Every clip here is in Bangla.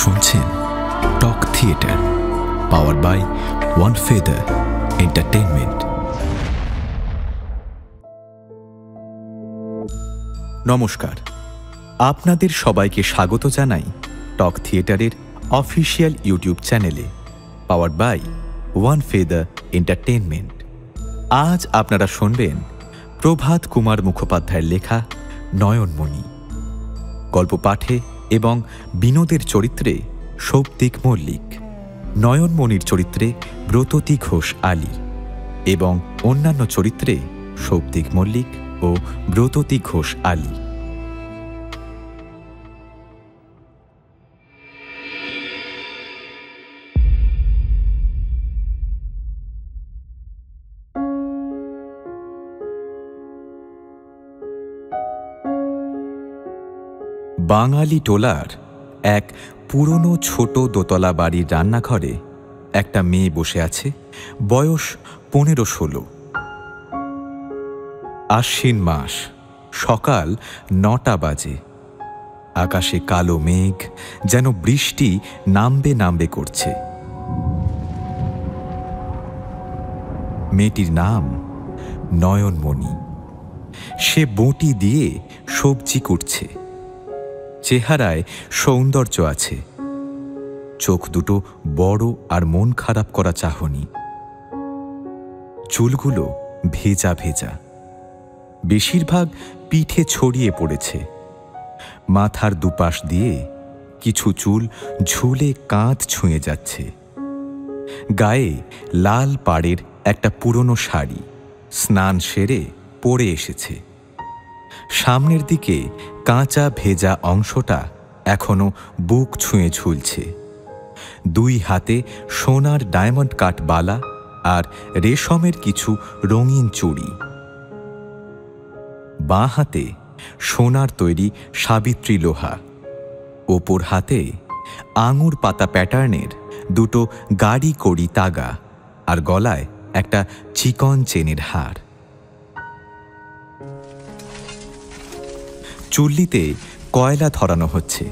শুনছেন talk theatre, powered by one feather entertainment. নমস্কার, আপনাদের সবাইকে স্বাগত জানাই টক থিয়েটারের অফিসিয়াল ইউটিউব চ্যানেলে, powered by one feather entertainment. আজ আপনারা শুনবেন প্রভাত কুমার মুখোপাধ্যায়ের লেখা নয়নমণি। গল্প পাঠে এবং বিনোদের চরিত্রে সৌপ্তিক মল্লিক, নয়নমণির চরিত্রে ব্রততী ঘোষ আলী এবং অন্যান্য চরিত্রে সৌপ্তিক মল্লিক ও ব্রততী ঘোষ আলী। বাঙালি টোলার এক পুরনো ছোট দোতলা বাড়ির রান্নাঘরে একটা মেয়ে বসে আছে, বয়স 15-16। আশ্বিন মাস, সকাল 9টা বাজে। আকাশে কালো মেঘ, যেন বৃষ্টি নামবে নামবে করছে। মেয়েটির নাম নয়নমণি। সে বঁটি দিয়ে সবজি কুটছে। চেহারায় সৌন্দর্য আছে, চোখ দুটো বড় আর মন খারাপ করা চাহনি। চুলগুলো ভেজা ভেজা, বেশিরভাগ পিঠে ছড়িয়ে পড়েছে। মাথার দুপাশ দিয়ে কিছু চুল ঝুলে কাঁধ ছুঁয়ে যাচ্ছে। গায়ে লাল পাড়ের একটা পুরনো শাড়ি, স্নান সেরে পরে এসেছে। সামনের দিকে কাঁচা ভেজা অংশটা এখনো বুক ছুঁয়ে ঝুলছে। দুই হাতে সোনার ডায়মন্ড কাট বালা আর রেশমের কিছু রঙিন চুড়ি। বাঁ হাতে সোনার তৈরি সাবিত্রী লোহা, ওপর হাতে আঙুর পাতা প্যাটার্নের দুটো গাড়ি কড়ি তাগা, আর গলায় একটা চিকন চেনের হার। চুল্লিতে কয়লা ধরানো হচ্ছে,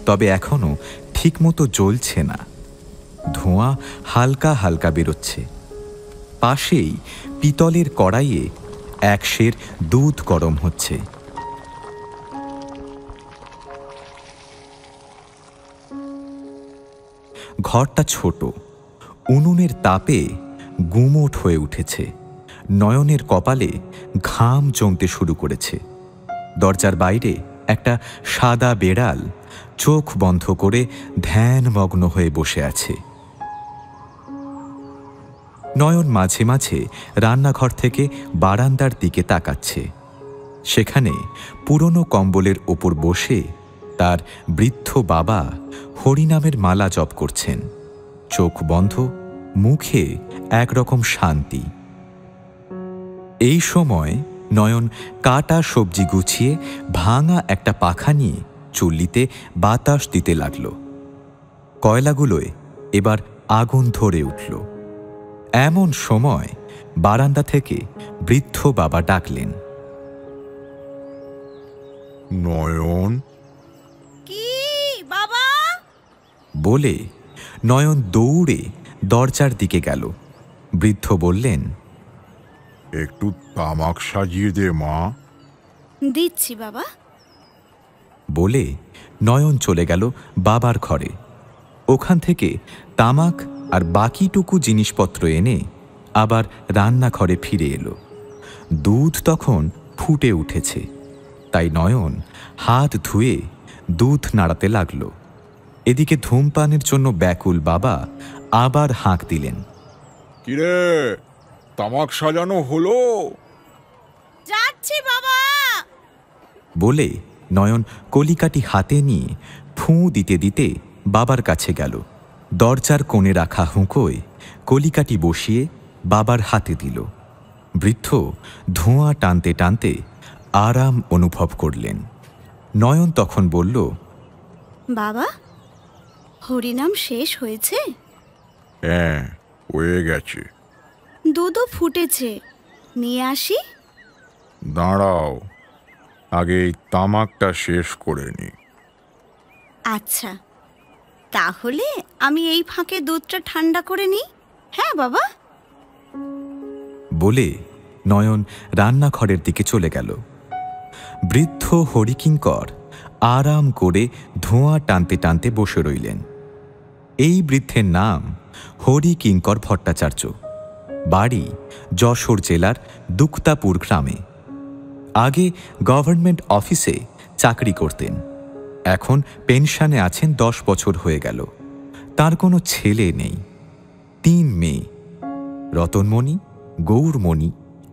তবে এখনো ঠিকমতো জ্বলছে না। ধোঁয়া হালকা হালকা বেরোচ্ছে। পাশেই পিতলের কড়াইয়ে এক সের দুধ গরম হচ্ছে। ঘরটা ছোট, উনুনের তাপে গুমোট হয়ে উঠেছে। নয়নের কপালে ঘাম জমতে শুরু করেছে। দরজার বাইরে একটা সাদা বেড়াল চোখ বন্ধ করে ধ্যানমগ্ন হয়ে বসে আছে। নয়ন মাঝে মাঝে রান্নাঘর থেকে বারান্দার দিকে তাকাচ্ছে। সেখানে পুরনো কম্বলের ওপর বসে তার বৃদ্ধ বাবা হরিনামের মালা জপ করছেন। চোখ বন্ধ, মুখে একরকম শান্তি। এই সময় নয়ন কাটা সবজি গুছিয়ে ভাঙা একটা পাখা নিয়ে চুল্লিতে বাতাস দিতে লাগল। কয়লাগুলোয় এবার আগুন ধরে উঠল। এমন সময় বারান্দা থেকে বৃদ্ধ বাবা ডাকলেন, নয়ন। কি বাবা? বলে নয়ন দৌড়ে দরজার দিকে গেল। বৃদ্ধ বললেন, একটু তামাক সাজিয়ে দে মা। দিচ্ছি বাবা। বলে নয়ন চলে গেল বাবার ঘরে। ওখান থেকে তামাক আর বাকিটুকু জিনিসপত্র এনে আবার রান্নাঘরে ফিরে এলো। দুধ তখন ফুটে উঠেছে, তাই নয়ন হাত ধুয়ে দুধ নাড়াতে লাগল। এদিকে ধূমপানের জন্য ব্যাকুল বাবা আবার হাঁক দিলেন, কিরে, তামাক সাজানো হলো? যাচ্ছি বাবা। বলে নয়ন কলিকাটি হাতে নিয়ে ফুঁ দিতে দিতে বাবার কাছে গেল। দরজার কোণে রাখা হুঁকোয় কলিকাটি বসিয়ে বাবার হাতে দিল। বৃদ্ধ ধোঁয়া টানতে টানতে আরাম অনুভব করলেন। নয়ন তখন বলল, বাবা, হরিনাম শেষ হয়েছে? হ্যাঁ, হয়ে গেছে। দুধও ফুটেছে, নিয়ে আসি? দাঁড়াও, আগে এই তামাকটা শেষ করে নি। আচ্ছা, তাহলে আমি এই ফাঁকে দুধটা ঠান্ডা করে নিই। হ্যাঁ বাবা। বলে নয়ন রান্নাঘরের দিকে চলে গেল। বৃদ্ধ হরিকিঙ্কর আরাম করে ধোঁয়া টানতে টানতে বসে রইলেন। এই বৃদ্ধের নাম হরিকিঙ্কর ভট্টাচার্য। বাড়ি যশোর জেলার দুক্তাপুর গ্রামে। আগে গভর্নমেন্ট অফিসে চাকরি করতেন। এখন পেনশনে আছেন, 10 বছর হয়ে গেল। তার কোনো ছেলে নেই। 3 মেয়ে, রতনমণি, গৌরমণি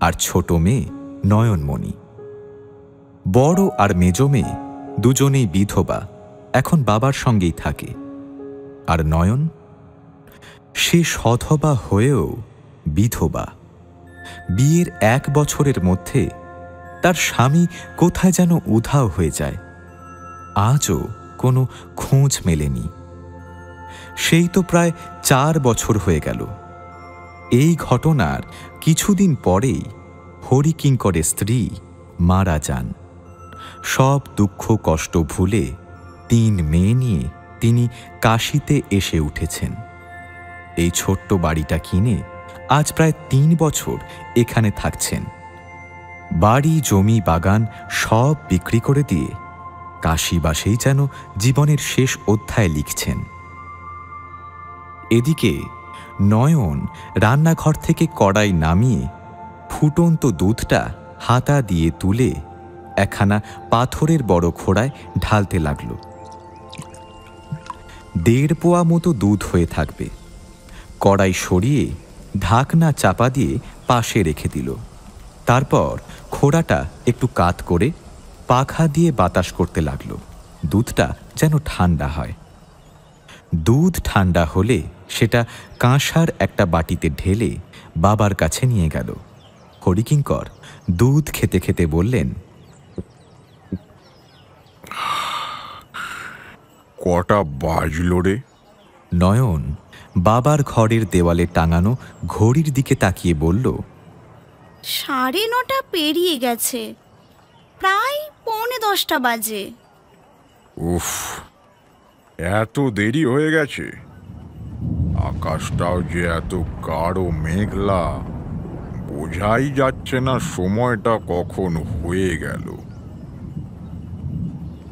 আর ছোট মেয়ে নয়নমণি। বড় আর মেজ মেয়ে দুজনেই বিধবা, এখন বাবার সঙ্গেই থাকে। আর নয়ন, সে সধবা হয়েও বিধবা। বিয়ের 1 বছরের মধ্যে তার স্বামী কোথায় যেন উধাও হয়ে যায়। আজও কোনো খোঁজ মেলেনি। সেই তো প্রায় 4 বছর হয়ে গেল। এই ঘটনার কিছুদিন পরেই হরিকিঙ্করের স্ত্রী মারা যান। সব দুঃখ কষ্ট ভুলে 3 মেয়ে নিয়ে তিনি কাশীতে এসে উঠেছেন। এই ছোট্ট বাড়িটা কিনে আজ প্রায় 3 বছর এখানে থাকছেন। বাড়ি জমি বাগান সব বিক্রি করে দিয়ে কাশীবাসেই যেন জীবনের শেষ অধ্যায় লিখছেন। এদিকে নয়ন রান্নাঘর থেকে কড়াই নামিয়ে ফুটন্ত দুধটা হাতা দিয়ে তুলে একখানা পাথরের বড় খোড়ায় ঢালতে লাগল। 1.5 পোয়া মতো দুধ হয়ে থাকবে। কড়াই সরিয়ে ঢাকনা চাপা দিয়ে পাশে রেখে দিল। তারপর খোড়াটা একটু কাত করে পাখা দিয়ে বাতাস করতে লাগল, দুধটা যেন ঠান্ডা হয়। দুধ ঠান্ডা হলে সেটা কাঁসার একটা বাটিতে ঢেলে বাবার কাছে নিয়ে গেল। হরিকিঙ্কর দুধ খেতে খেতে বললেন, কটা বাজলো রে? নয়ন বাবার ঘরের দেওয়ালে টাঙানো ঘড়ির দিকে তাকিয়ে বলল, 9:30 পেরিয়ে গেছে, প্রায় 9:45 বাজে। উফ, এত দেরি হয়ে গেছে। আকাশটাও যে এত গাঢ় মেঘলা, বোঝাই যাচ্ছে না সময়টা কখন হয়ে গেল।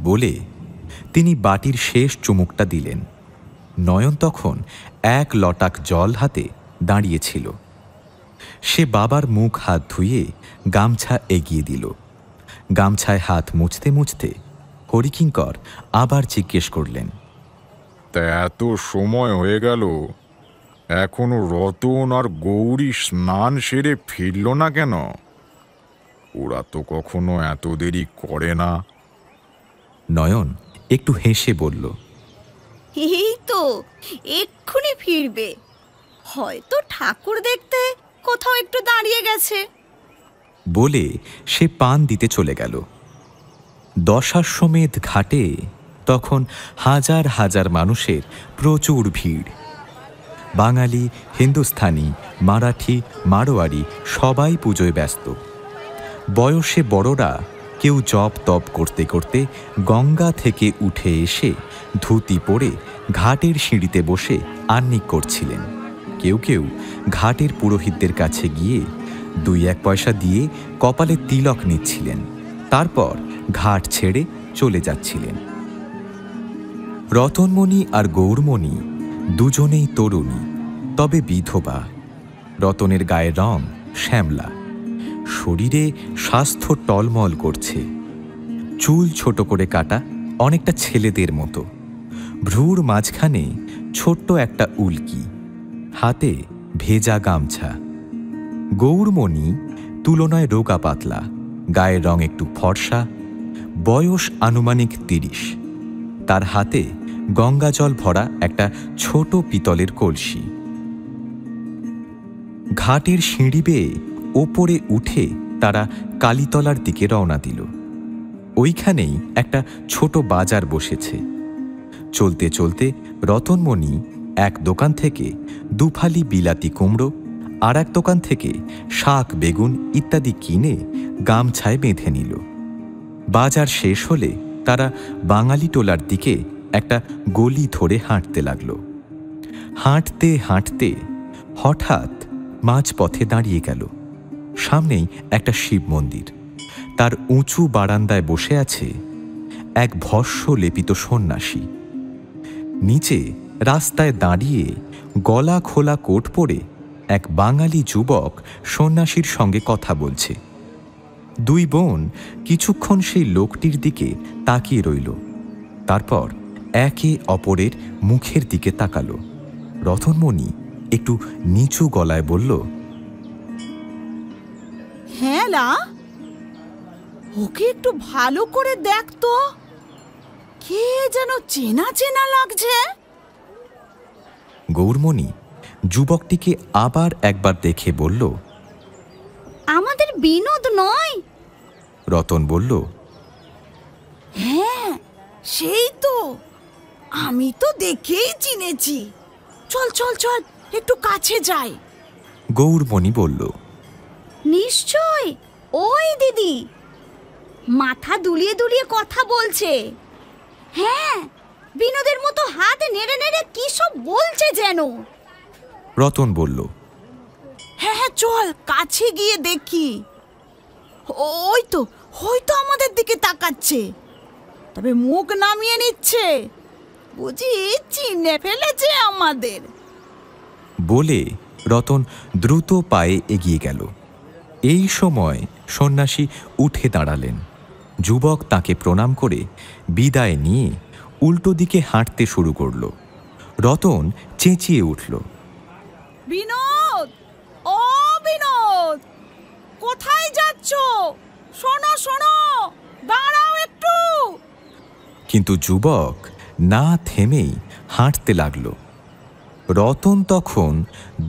বলে তিনি বাটির শেষ চুমুকটা দিলেন। নয়ন তখন 1 লটাক জল হাতে দাঁড়িয়েছিল। সে বাবার মুখ হাত ধুয়ে গামছা এগিয়ে দিল। গামছায় হাত মুছতে মুছতে হরিকিঙ্কর আবার জিজ্ঞেস করলেন, তা এত সময় হয়ে গেল, এখনো রতন আর গৌরী স্নান সেরে ফিরল না কেন? ওরা তো কখনো এত দেরি করে না। নয়ন একটু হেসে বলল, এই তো এক্ষুনি ফিরবে, হয়তো ঠাকুর দেখতে কোথাও একটু দাঁড়িয়ে গেছে। বলে সে পান দিতে চলে গেল। দশাশ্বমেধ ঘাটে তখন হাজার হাজার মানুষের প্রচুর ভিড়। বাঙালি, হিন্দুস্থানি, মারাঠি, মারোয়ারি সবাই পুজোয় ব্যস্ত। বয়সে বড়রা কেউ জপ তপ করতে করতে গঙ্গা থেকে উঠে এসে ধুতি পরে ঘাটের সিঁড়িতে বসে আহ্নিক করছিলেন। কেউ কেউ ঘাটের পুরোহিতদের কাছে গিয়ে 2-1 পয়সা দিয়ে কপালে তিলক নিচ্ছিলেন। তারপর ঘাট ছেড়ে চলে যাচ্ছিলেন। রতনমণি আর গৌরমণি দুজনেই তরুণী, তবে বিধবা। রতনের গায়ের রং শ্যামলা, শরীরে স্বাস্থ্য টলমল করছে। চুল ছোট করে কাটা, অনেকটা ছেলেদের মতো। ভ্রুর মাঝখানে ছোট্ট একটা উল্কি, হাতে ভেজা গামছা। গৌরমণি তুলনায় রোগা পাতলা, গায়ের রং একটু ফর্সা, বয়স আনুমানিক 30। তার হাতে গঙ্গা জল ভরা একটা ছোট পিতলের কলসি। ঘাটের সিঁড়ি বেয়ে ওপরে উঠে তারা কালীতলার দিকে রওনা দিল। ওইখানেই একটা ছোট বাজার বসেছে। চলতে চলতে রতনমণি এক দোকান থেকে 2 ফালি বিলাতি কুমড়ো, আর এক দোকান থেকে শাক, বেগুন ইত্যাদি কিনে গামছায় বেঁধে নিল। বাজার শেষ হলে তারা বাঙালি টোলার দিকে একটা গলি ধরে হাঁটতে লাগলো। হাঁটতে হাঁটতে হঠাৎ মাঝপথে দাঁড়িয়ে গেল। সামনেই একটা শিব মন্দির। তার উঁচু বারান্দায় বসে আছে এক ভস্য লেপিত সন্ন্যাসী। নিচে রাস্তায় দাঁড়িয়ে গলা খোলা কোট পরে এক বাঙালি যুবক সন্ন্যাসীর সঙ্গে কথা বলছে। দুই বোন কিছুক্ষণ সেই লোকটির দিকে তাকিয়ে রইল। তারপর একে অপরের মুখের দিকে তাকালো। রতনমণি একটু নিচু গলায় বলল, হ্যাঁ লা, ওকে একটু ভালো করে দেখ তো, কে যেন চেনা চেনা লাগছে। গৌরমণি যুবকটিকে আবার একবার দেখে বলল, আমাদের বিনোদ নয়? রতন বলল, হ্যাঁ সেই তো, আমি তো দেখেই চিনেছি। চল চল চল, একটু কাছে যাই। গৌরমণি বলল, নিশ্চয় ওই দিদি, মাথা দুলিয়ে দুলিয়ে কথা বলছে। হ্যাঁ, বিনোদের মতো হাত নেড়ে নেড়ে কি সব বলছে যেন। রতন বলল, হ্যাঁ হ্যাঁ চল, কাছে গিয়ে দেখি। ওই তো আমাদের দিকে তাকাচ্ছে, তবে মুখ নামিয়ে নিচ্ছে। বুঝি চিনে ফেলেছে আমাদের। বলে রতন দ্রুত পায়ে এগিয়ে গেল। এই সময় সন্ন্যাসী উঠে দাঁড়ালেন। যুবক তাকে প্রণাম করে বিদায় নিয়ে উল্টো দিকে হাঁটতে শুরু করল। রতন চেঁচিয়ে উঠল, বিনোদ, ও বিনোদ, কোথায় যাচ্ছ? শোনো শোনো, দাঁড়াও একটু। কিন্তু যুবক না থেমেই হাঁটতে লাগল। রতন তখন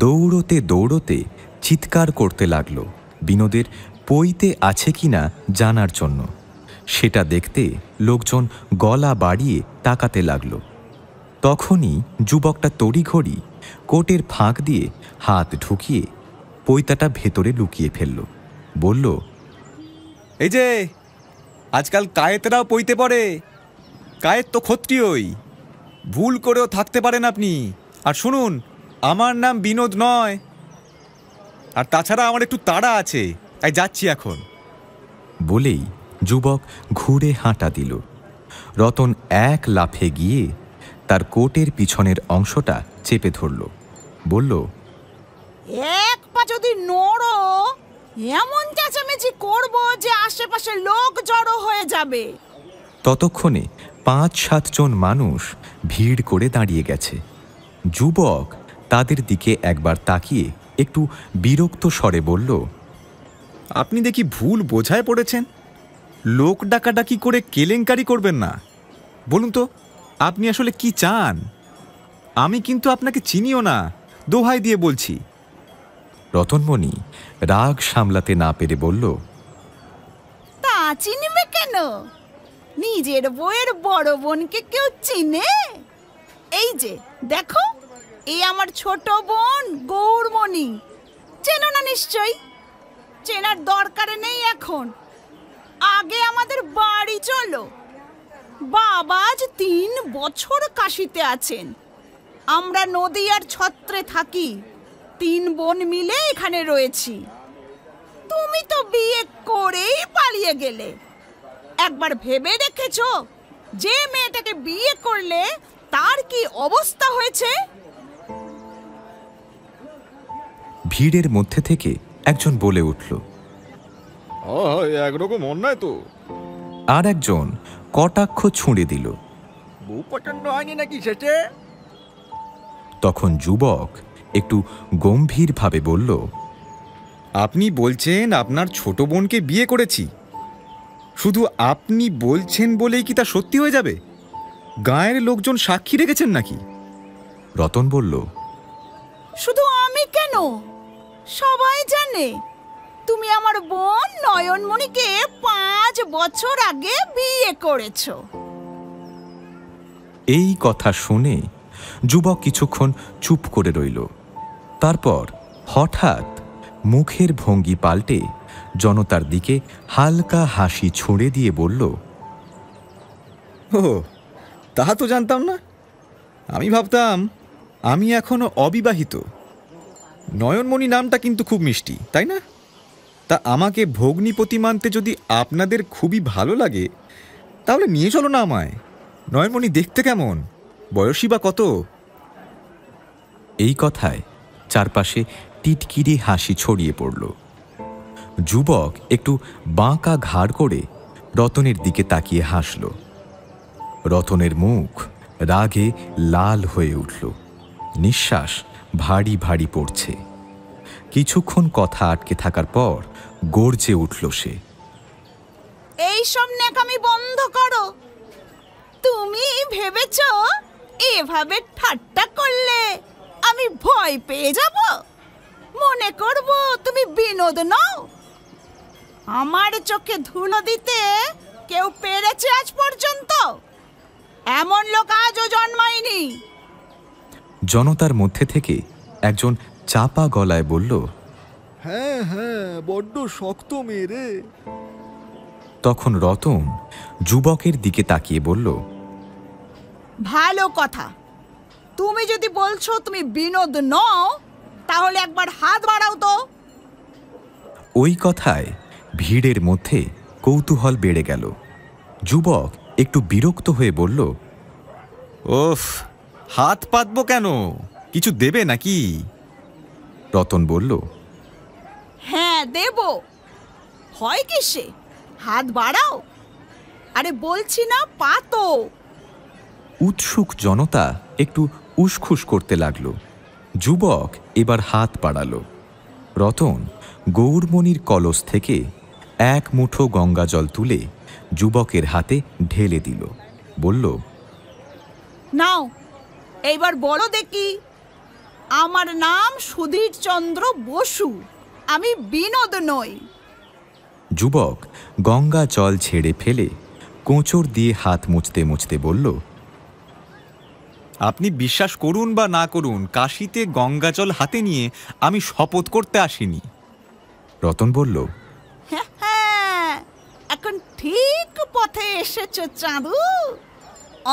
দৌড়তে দৌড়তে চিৎকার করতে লাগল বিনোদের পইতে আছে কিনা জানার জন্য। সেটা দেখতে লোকজন গলা বাড়িয়ে তাকাতে লাগল। তখনই যুবকটা তড়িঘড়ি কোটের ফাঁক দিয়ে হাত ঢুকিয়ে পইতাটা ভেতরে লুকিয়ে ফেলল। বলল, এই যে আজকাল কায়েতরাও পইতে পড়ে। কায়েত তো ক্ষত্রিয়ই, ভুল করেও থাকতে পারেন আপনি। আর শুনুন, আমার নাম বিনোদ নয়। আর তাছাড়া আমার একটু তাড়া আছে, তাই যাচ্ছি এখন। বলেই যুবক ঘুরে হাঁটা দিল। রতন এক লাফে গিয়ে তার কোটের পিছনের অংশটা চেপে ধরল। বলল, এক পা যদি নড়ো, এমন চেঁচামেচি করব যে আশেপাশে লোক জড়ো হয়ে যাবে। ততক্ষণে ৫-৭ জন মানুষ ভিড় করে দাঁড়িয়ে গেছে। যুবক তাদের দিকে একবার তাকিয়ে একটু বিরক্ত স্বরে বলল, আপনি দেখি ভুল বোঝায় পড়েছেন। লোক ডাকাডাকি করে কেলেঙ্কারি করবেন না। বলুন তো, আপনি আসলে কি চান? আমি কিন্তু আপনাকে চিনিও না, দোহাই দিয়ে বলছি। রতনমণি রাগ সামলাতে না পেরে বলল, তা চিনবে কেন? নিজের বউয়ের বড় বোনকে কেউ চিনে? এই যে দেখো, এই আমার ছোট বোন গৌরমণি। চেনো না নিশ্চয়ই? চেনার দরকার নেই এখন। আগে আমাদের বাড়ি চলো। বাবা আজ ৩ বছর কাশিতে আছেন। আমরা নদীয়ার ছত্রে থাকি। ৩ বোন মিলে এখানে রয়েছি। তুমি তো বিয়ে করেই পালিয়ে গেলে। একবার ভেবে দেখেছো যে মেয়েটাকে বিয়ে করলে তার কি অবস্থা হয়েছে? ভিড়ের মধ্যে থেকে একজন বলে উঠল, একরকম অন্যায় তো। আর একজন কটাক্ষ ছুঁড়ে দিল। বউ পছন্দ হয়নি নাকি সেটে? তখন যুবক একটু গম্ভীরভাবে বলল, আপনি বলছেন আপনার ছোট বোনকে বিয়ে করেছি। শুধু আপনি বলছেন বলেই কি তা সত্যি হয়ে যাবে? গায়ের লোকজন সাক্ষী রেখেছেন নাকি? রতন বলল, শুধু আমি কেন, সবাই জানে তুমি আমার বোন নয়নমণিকে 5 বছর আগে বিয়ে করেছো। এই কথা শুনে যুবক কিছুক্ষণ চুপ করে রইল। তারপর হঠাৎ মুখের ভঙ্গি পাল্টে জনতার দিকে হালকা হাসি ছুঁড়ে দিয়ে বলল, ও তাহা তো জানতাম না। আমি ভাবতাম আমি এখনো অবিবাহিত। নয়নমণি নামটা কিন্তু খুব মিষ্টি, তাই না? তা আমাকে ভগ্নিপতি মানতে যদি আপনাদের খুবই ভালো লাগে, তাহলে নিয়ে চলো না আমায়। নয়নমণি দেখতে কেমন, বয়সী বা কত? এই কথায় চারপাশে টিটকিরি হাসি ছড়িয়ে পড়ল। যুবক একটু বাঁকা ঘাড় করে রতনের দিকে তাকিয়ে হাসল। রতনের মুখ রাগে লাল হয়ে উঠল, নিঃশ্বাস ভারী ভারী পড়ছে। কিছুক্ষণ কথা আটকে থাকার পর গর্জে উঠল সে। এই সব ন্যাকামি বন্ধ করো। তুমি ভেবেছ এভাবে ঠাট্টা করলে আমি ভয় পেয়ে যাব? মনে করব তুমি বিনোদ নও? আমার চোখে ধুলো দিতে কেউ পেরেছে আজ পর্যন্ত? এমন লোক আজও জন্মায়নি। জনতার মধ্যে থেকে একজন চাপা গলায় বলল, হ্যাঁ হ্যাঁ, বড্ড শক্ত মেয়ে রে। তখন রতন যুবকের দিকে তাকিয়ে বলল, ভালো কথা। তুমি যদি বলছো তুমি বিনোদ নও, তাহলে একবার হাত বাড়াও তো। ওই কথায় ভিড়ের মধ্যে কৌতূহল বেড়ে গেল। যুবক একটু বিরক্ত হয়ে বলল, ওফ, হাত পাতবো কেন? কিছু দেবে নাকি? রতন বলল, হ্যাঁ দেব। হয় কিসে? হাত বাড়াও। আরে বলছি না, পাতো। উৎসুক জনতা একটু উসখুস করতে লাগল। যুবক এবার হাত বাড়াল। রতন গৌরমণির কলস থেকে এক মুঠো গঙ্গাজল তুলে যুবকের হাতে ঢেলে দিল। বলল, নাও, এইবার বলো দেখি। আমার নাম সুধীর চন্দ্র বসু, আমি বিনোদ নই। যুবক গঙ্গা জল ছেড়ে ফেলে কোঁচড় দিয়ে হাত মুছতে মুছতে বলল, আপনি বিশ্বাস করুন বা না করুন, কাশিতে গঙ্গাজল হাতে নিয়ে আমি শপথ করতে আসিনি। রতন বলল, হ্যাঁ, এখন ঠিক পথে এসেছো চাঁদু।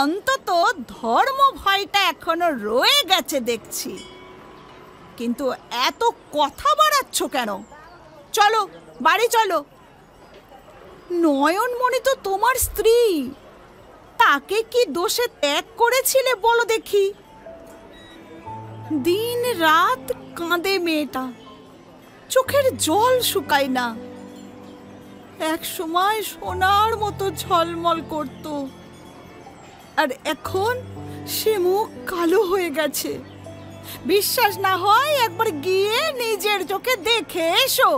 অন্তত ধর্ম ভয়টা এখনো রয়ে গেছে দেখছি। কিন্তু এত কথা বাড়াচ্ছ কেন? চলো বাড়ি চলো। নয়নমণি তো তোমার স্ত্রী, তাকে কি দোষে ত্যাগ করেছিলে বলো দেখি? দিন রাত কাঁদে মেয়েটা, চোখের জল শুকায় না। এক সময় সোনার মতো ঝলমল করত, আর এখন সে মুখ কালো হয়ে গেছে। বিশ্বাস না হয় একবার গিয়ে নিজের চোখে দেখে এসো।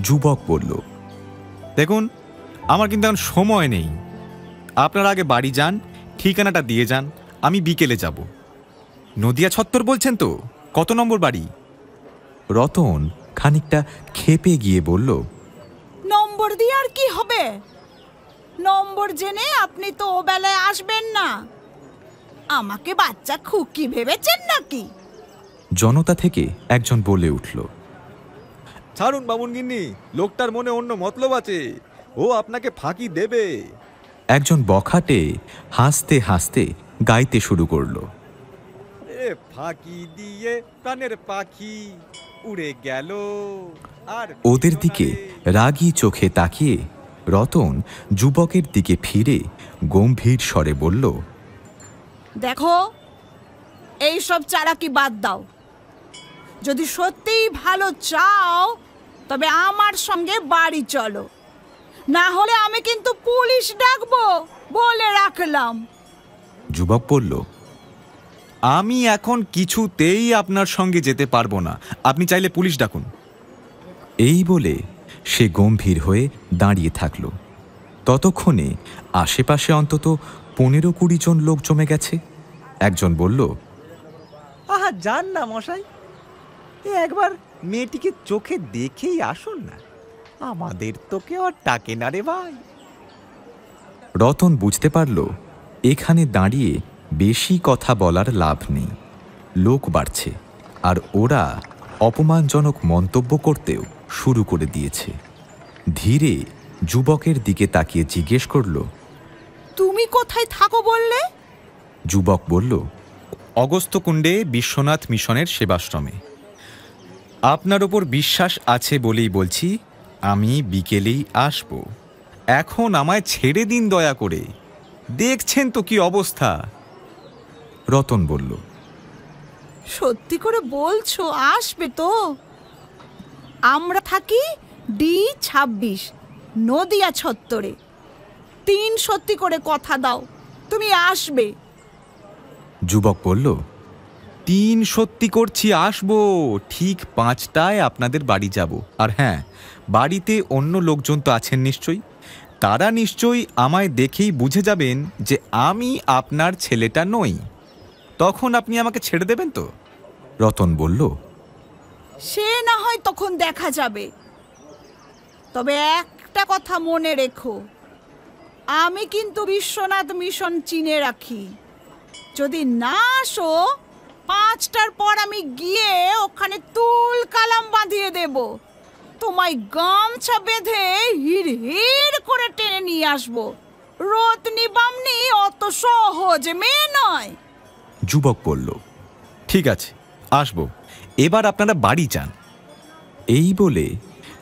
যুবক বলল, দেখুন, আমার কিন্তু এখন সময় নেই। আপনারা আগে বাড়ি যান, ঠিকানাটা দিয়ে যান, আমি বিকেলে যাব। নদিয়া ছত্তর বলছেন তো? কত নম্বর বাড়ি? রতন খানিকটা ক্ষেপে গিয়ে বলল, নম্বর দিয়ে আর কি হবে? নম্বর জেনে আপনি তো ও বেলায় আসবেন না। আমাকে বাচ্চা খুকি ভেবেছেন নাকি? জনতা থেকে একজন বলে উঠল, ছাড়ুন বামুন গিন্নি, লোকটার মনে অন্য মতলব আছে, ও আপনাকে ফাঁকি দেবে। একজন বখাটে হাসতে হাসতে গাইতে শুরু করল, এ ফাঁকি দিয়ে প্রাণের পাখি উড়ে গেল। আর ওদের দিকে রাগী চোখে তাকিয়ে রতন যুবকের দিকে ফিরে গম্ভীর স্বরে বলল, দেখো, এই সব চালাকি বাদ দাও। যদি সত্যিই ভালো চাও তবে আমার সঙ্গে বাড়ি চলো, না হলে আমি কিন্তু পুলিশ ডাকবো, বলে রাখলাম। যুবক বলল, আমি এখন কিছুতেই আপনার সঙ্গে যেতে পারবো না। আপনি চাইলে পুলিশ ডাকুন। এই বলে সে গম্ভীর হয়ে দাঁড়িয়ে থাকল। ততক্ষণে আশেপাশে অন্তত 15-20 জন লোক জমে গেছে। একজন বলল, আহা, যান না মশাই, একবার মেয়েটিকে চোখে দেখেই আসুন না। আমাদের তো কেউ আর ডাকে না রে ভাই। রতন বুঝতে পারল এখানে দাঁড়িয়ে বেশি কথা বলার লাভ নেই। লোক বাড়ছে, আর ওরা অপমানজনক মন্তব্য করতেও শুরু করে দিয়েছে। ধীরে যুবকের দিকে তাকিয়ে জিজ্ঞেস করল, তুমি কোথায় থাকো বললে? যুবক বলল, অগস্ত্যকুণ্ডে বিশ্বনাথ মিশনের সেবাশ্রমে। আপনার ওপর বিশ্বাস আছে বলেই বলছি, আমি বিকেলেই আসব। এখন আমায় ছেড়ে দিন দয়া করে, দেখছেন তো কি অবস্থা। রতন বলল, সত্যি করে বলছো আসবে তো? আমরা থাকি D26 নদিয়া ছত্তরে। 3 সত্যি করে কথা দাও তুমি আসবে। যুবক বলল, 3 সত্যি করছি, আসবো। ঠিক 5টায় আপনাদের বাড়ি যাব। আর হ্যাঁ, বাড়িতে অন্য লোকজন তো আছেন নিশ্চয়ই, তারা নিশ্চয়ই আমায় দেখেই বুঝে যাবেন যে আমি আপনার ছেলেটা নই। তখন আপনি আমাকে ছেড়ে দেবেন তো? রতন বলল, সে না হয় তখন দেখা যাবে, তবে একটা কথা মনে রেখো, আমি কিন্তু বিশ্বনাথ মিশন চিনে রাখি। যদি না আসো, 5টার পর আমি গিয়ে ওখানে তুল কালাম বাঁধিয়ে দেব। তোমায় গামছা বেঁধে হিড় হিড় করে টেনে নিয়ে আসবো। রতনি বামনি অত সহজ মেয়ে নয়। যুবক বলল, ঠিক আছে, আসবো। এবার আপনারা বাড়ি যান। এই বলে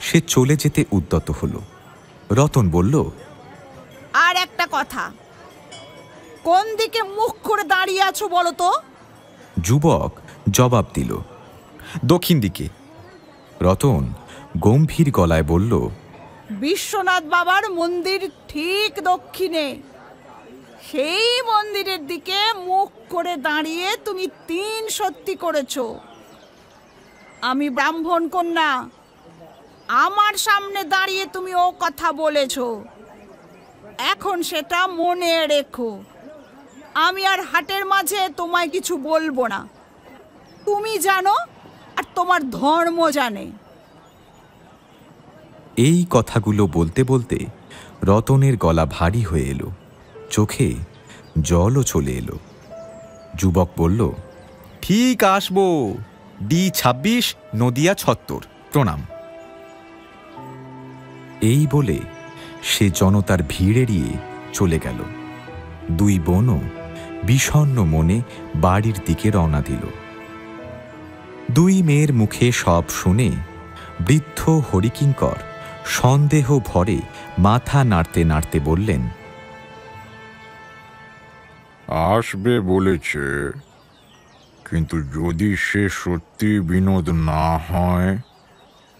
সে চলে যেতে উদ্যত হল। রতন বলল, আর একটা কথা, কোন দিকে মুখ করে দাঁড়িয়ে আছো বলো তো? যুবক জবাব দিল, দক্ষিণ দিকে। রতন গম্ভীর গলায় বলল, বিশ্বনাথ বাবার মন্দির ঠিক দক্ষিণে। সেই মন্দিরের দিকে মুখ করে দাঁড়িয়ে তুমি 3 সত্যি করেছো। আমি ব্রাহ্মণ কন্যা, আমার সামনে দাঁড়িয়ে তুমি ও কথা বলেছো। এখন সেটা মনে রেখো। আমি আর হাটের মাঝে তোমায় কিছু বলবো না। তুমি জানো আর তোমার ধর্ম জানে। এই কথাগুলো বলতে বলতে রতনের গলা ভারী হয়ে এলো, চোখে জলও চলে এলো। যুবক বলল, ঠিক আসবো। D26 নদিয়া ছত্তর। প্রণাম। এই বলে সে জনতার ভিড় এড়িয়ে চলে গেল। 2 বোনও বিষণ্ণ মনে বাড়ির দিকে রওনা দিল। 2 মেয়ের মুখে সব শুনে বৃদ্ধ হরিকিঙ্কর সন্দেহ ভরে মাথা নাড়তে নাড়তে বললেন, আসবে বলেছে, কিন্তু যদি সে সত্যি বিনোদ না হয়?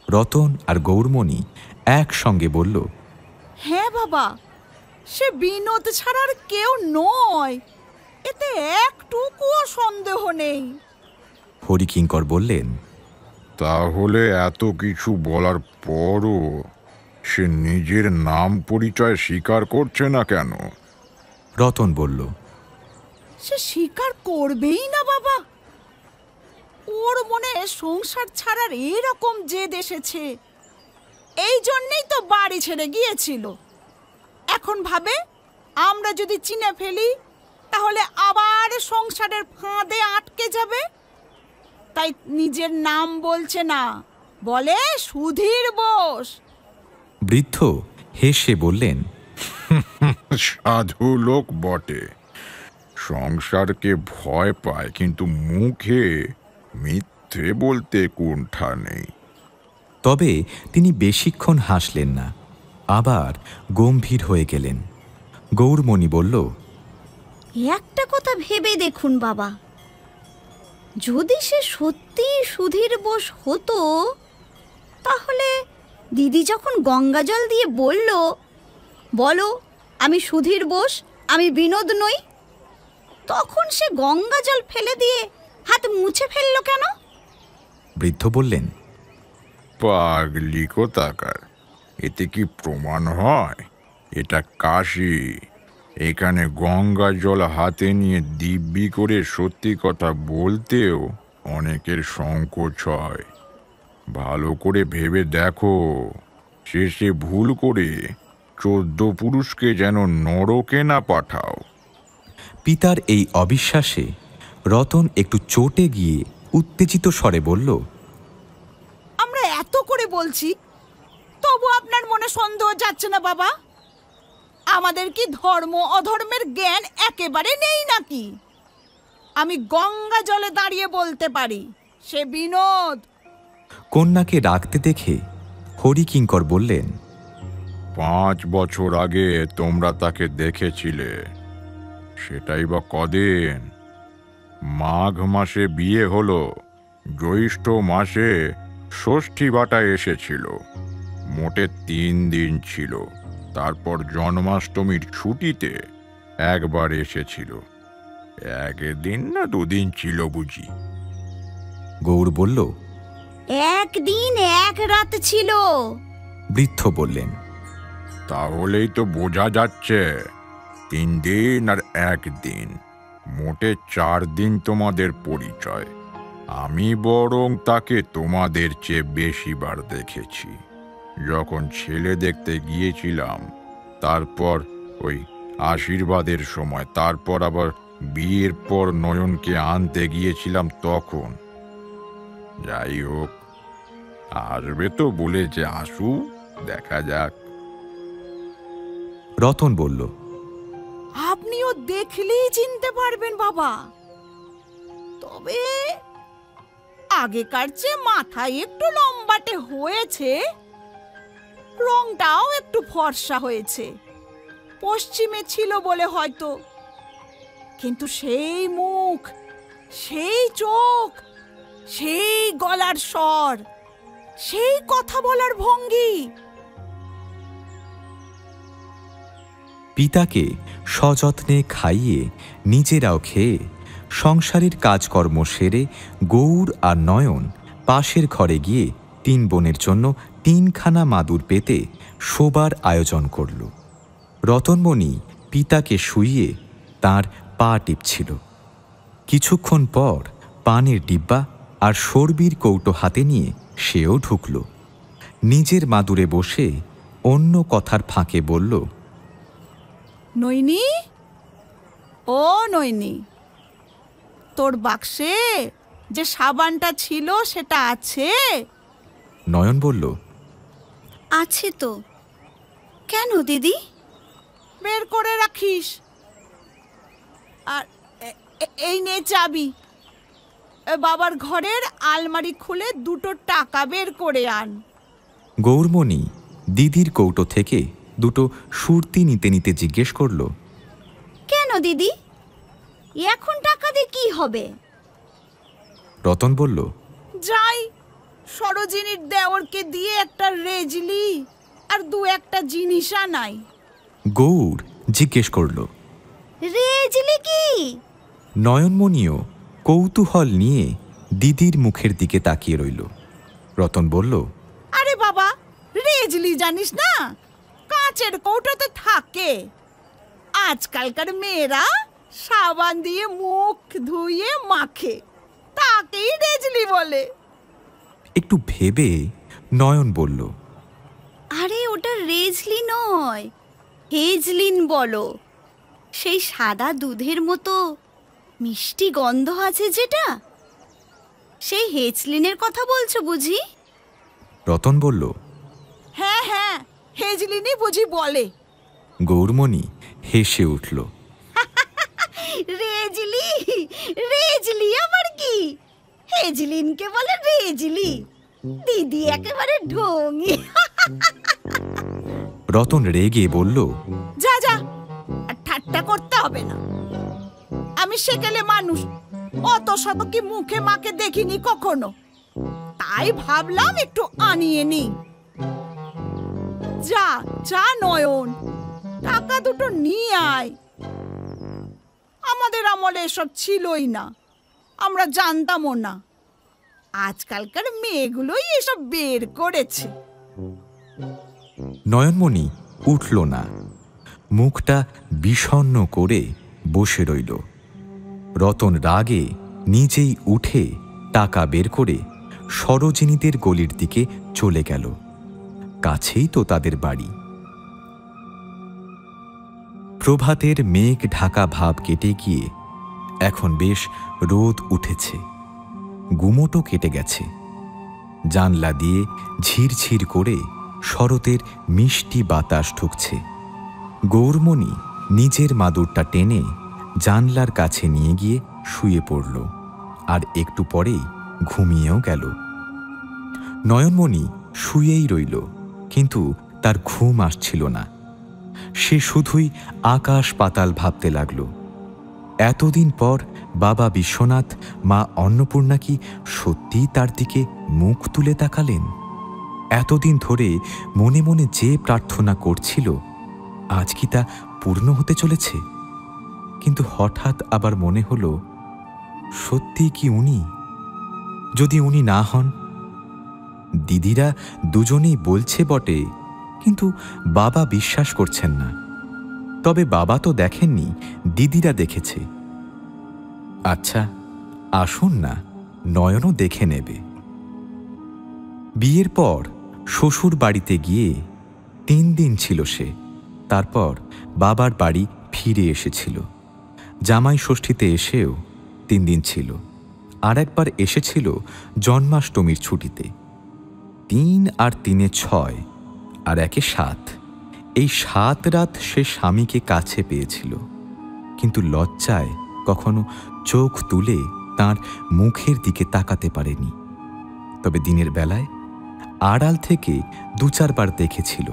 রতন আর গৌরমণি একসঙ্গে বলল, হ্যাঁ বাবা, সে বিনোদ ছাড়ার কেউ নয়, এতে একটুকুও সন্দেহ নেই। হরিকিঙ্কর বললেন, তাহলে এত কিছু বলার পরও সে নিজের নাম পরিচয় স্বীকার করছে না কেন? রতন বলল, সে স্বীকার করবেই না বাবা। ওর মনে সংসার ছাড়ার এরকম জেদ এসেছে, এই জন্যই তো বাড়ি ছেড়ে গিয়েছিল। এখন ভাবে আমরা যদি চিনে ফেলি তাহলে আবার সংসারের ফাঁদে আটকে যাবে। তাই নিজের নাম বলছে না, বলে সুধীর বোস। বৃদ্ধ হেসে বললেন, সাধু লোক বটে, সংসারকে ভয় পায়, কিন্তু মুখে মিথ্যে বলতে কুণ্ঠা নেই। তবে তিনি বেশিক্ষণ হাসলেন না, আবার গম্ভীর হয়ে গেলেন। গৌরমণি বলল, একটা কথা ভেবে দেখুন বাবা, যদি সে সত্যি সুধীর বোস হতো, তাহলে দিদি যখন গঙ্গাজল দিয়ে বলল, বলো আমি সুধীর বোস, আমি বিনোদ নই, তখন সে গঙ্গাজল ফেলে দিয়ে হাত মুছে ফেললো কেন? বৃদ্ধ বললেন, পাগলি কোথাকার, এতে কি প্রমাণ হয়? এটা কাশী, এখানে গঙ্গা জল হাতে নিয়ে দিব্যি করে সত্যি কথা বলতেও অনেকের সংকোচ হয়। ভালো করে ভেবে দেখো, শেষে ভুল করে 14 পুরুষকে যেন নরকে না পাঠাও। পিতার এই অবিশ্বাসে রতন একটু চটে গিয়ে উত্তেজিত স্বরে বলল, আমরা এত করে বলছি, তবু আপনার মনে সন্দেহ যাচ্ছে না বাবা? আমাদের কি ধর্ম অধর্মের জ্ঞান একেবারে নেই নাকি? আমি গঙ্গা জলে দাঁড়িয়ে বলতে পারি, সে বিনোদ। কন্যাকে রাখতে দেখে হরিকিঙ্কর বললেন, 5 বছর আগে তোমরা তাকে দেখেছিলে, সেটাই বা কদিন? মাঘ মাসে বিয়ে হলো, জ্যৈষ্ঠ মাসে ষষ্ঠী বাটা এসেছিল, মোটে 3 দিন ছিল। তারপর জন্মাষ্টমীর ছুটিতে একবার এসেছিল, 1 দিন না 2 দিন ছিল বুঝি। গৌর বলল, 1 দিন 1 রাত ছিল। বৃদ্ধ বললেন, তাহলেই তো বোঝা যাচ্ছে 3 দিন আর 1 দিন, মোটে 4 দিন তোমাদের পরিচয়। আমি বরং তাকে তোমাদের চেয়ে বেশিবার দেখেছি। যখন ছেলে দেখতে গিয়েছিলাম, তারপর ওই আশীর্বাদের সময়, তারপর আবার বিয়ের পর নয়নকে আনতে গিয়েছিলাম তখন। যাই হোক, আসবে তো বলেছে, আসু, দেখা যাক। রতন বলল, আপনিও দেখলেই চিনতে পারবেন বাবা। তবে আগেকার চেয়ে মাথায় একটু লম্বাটে হয়েছে, রংটাও একটু ফর্সা হয়েছে, পশ্চিমে ছিল বলে হয়তো। কিন্তু সেই মুখ, সেই চোখ, সেই গলার স্বর, সেই কথা বলার ভঙ্গি। পিতাকে সযত্নে খাইয়ে নিজেরাও খেয়ে সংসারের কাজকর্ম সেরে গৌর আর নয়ন পাশের ঘরে গিয়ে 3 বোনের জন্য 3খানা মাদুর পেতে শোবার আয়োজন করল। রতনমণি পিতাকে শুইয়ে তার পা টিপছিল। কিছুক্ষণ পর পানের ডিব্বা আর সর্বির কৌটো হাতে নিয়ে সেও ঢুকল। নিজের মাদুরে বসে অন্য কথার ফাঁকে বলল, নইনি, ও নইনি, তোর বাক্সে যে সাবানটা ছিল সেটা আছে? নয়ন বলল, আছে তো। কেন দিদি? বের করে রাখিস। আর এই নে চাবি, বাবার ঘরের আলমারি খুলে 2টো টাকা বের করে আন। গৌরমণি দিদির কৌটো থেকে 2টো সুরতি নিতে নিতে জিজ্ঞেস করল, কেন দিদি, এখন টাকা দিয়ে কি হবে? রতন বলল, যাই সরোজিনীর দেওরকে দিয়ে একটা রেজলি আর 2-1টা জিনিস আনাই। গৌর জিজ্ঞেস করল, রেজলি কি? নয়নমণিও কৌতূহল নিয়ে দিদির মুখের দিকে তাকিয়ে রইল। রতন বলল, আরে বাবা, রেজলি জানিস না? কাঁচের কৌটোতে থাকে। আজকালকার মেয়েরা সাবান দিয়ে মুখ ধুয়ে মাখে, তাকেই রেজলি বলে। একটু ভেবে নয়ন বলল, আরে ওটা রেজলি নয়, হেজলিন বলো। সেই সাদা দুধের মতো মিষ্টি গন্ধ আছে যেটা, সেই হেজলিনের কথা বলছো বুঝি? রতন বলল, হ্যাঁ হ্যাঁ, হেজলিনই বুঝি বলে। গৌরমণি হেসে উঠল। রেজলি, রেজলি আবার কি? হেজলিনকে বলে রেজলি। দিদি একেবারে ঢোঙি। রতন রেগে বলল, যা যা, আর ঠাট্টা করতে হবে না। আমি সেকেলে মানুষ, অত শত কি মুখে মাকে দেখিনি কখনো, তাই ভাবলাম একটু আনিয়ে নি। যা যা নয়ন, টাকা 2টো নিয়ে আয়। আমাদের আমলে এসব ছিলই না, আমরা জানতামও না। আজকালকার মেয়েগুলোই এসব বের করেছে। নয়নমণি উঠল না, মুখটা বিষণ্ণ করে বসে রইল। রতন রাগে নিজেই উঠে টাকা বের করে সরোজিনীদের গলির দিকে চলে গেল। কাছেই তো তাদের বাড়ি। প্রভাতের মেঘ ঢাকা ভাব কেটে গিয়ে এখন বেশ রোদ উঠেছে, গুমোটও কেটে গেছে। জানলা দিয়ে ঝিরঝির করে শরতের মিষ্টি বাতাস ঢুকছে। গৌরমণি নিজের মাদুরটা টেনে জানলার কাছে নিয়ে গিয়ে শুয়ে পড়ল, আর একটু পরেই ঘুমিয়েও গেল। নয়নমণি শুয়েই রইল, কিন্তু তার ঘুম আসছিল না। সে শুধুই আকাশ পাতাল ভাবতে লাগল। এতদিন পর বাবা বিশ্বনাথ, মা অন্নপূর্ণা কি সত্যিই তার দিকে মুখ তুলে তাকালেন? এতদিন ধরে মনে মনে যে প্রার্থনা করছিল, আজ কি তা পূর্ণ হতে চলেছে? কিন্তু হঠাৎ আবার মনে হলো, সত্যি কি উনি? যদি উনি না হন? দিদিরা দুজনেই বলছে বটে, কিন্তু বাবা বিশ্বাস করছেন না। তবে বাবা তো দেখেননি, দিদিরা দেখেছে। আচ্ছা, আসুন না, নয়নও দেখে নেবে। বিয়ের পর শ্বশুর বাড়িতে গিয়ে 3 দিন ছিল সে। তারপর বাবার বাড়ি ফিরে এসেছিল। জামাই ষষ্ঠীতে এসেও 3 দিন ছিল। আর একবার এসেছিল জন্মাষ্টমীর ছুটিতে। 3 আর 3 6, আর 1 7। এই 7 রাত সে স্বামীকে কাছে পেয়েছিল, কিন্তু লজ্জায় কখনো চোখ তুলে তার মুখের দিকে তাকাতে পারেনি। তবে দিনের বেলায় আড়াল থেকে 2-4 বার দেখেছিল।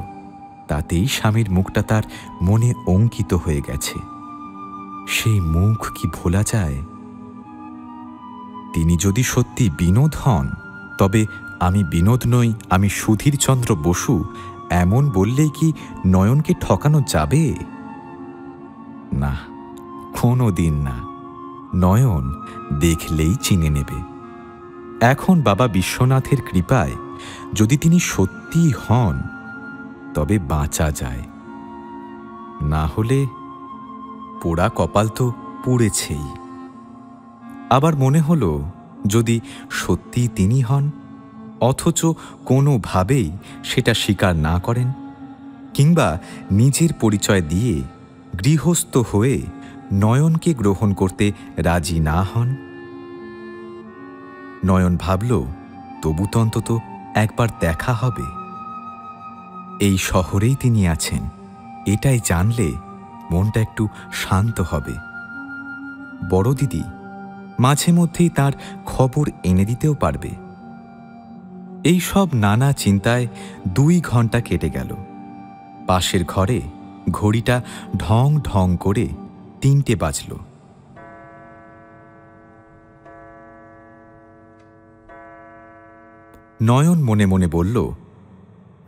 তাতেই স্বামীর মুখটা তার মনে অঙ্কিত হয়ে গেছে। সেই মুখ কি ভোলা যায়? তিনি যদি সত্যি বিনোদ হন, তবে আমি বিনোদ নই, আমি সুধীরচন্দ্র বসু, এমন বললেই কি নয়নকে ঠকানো যাবে? না, কোনো দিন না। নয়ন দেখলেই চিনে নেবে। এখন বাবা বিশ্বনাথের কৃপায় যদি তিনি সত্যিই হন, তবে বাঁচা যায়। না হলে পোড়া কপাল তো পুড়েছেই। আবার মনে হলো, যদি সত্যি তিনি হন, অথচ কোনোভাবেই সেটা স্বীকার না করেন, কিংবা নিজের পরিচয় দিয়ে গৃহস্থ হয়ে নয়নকে গ্রহণ করতে রাজি না হন। নয়ন ভাবল, তবু তো অন্তত একবার দেখা হবে। এই শহরেই তিনি আছেন, এটাই জানলে মনটা একটু শান্ত হবে। বড় দিদি মাঝে মধ্যেই তার খবর এনে দিতেও পারবে। এই সব নানা চিন্তায় 2 ঘন্টা কেটে গেল। পাশের ঘরে ঘড়িটা ঢং ঢং করে 3টে বাজল। নয়ন মনে মনে বলল,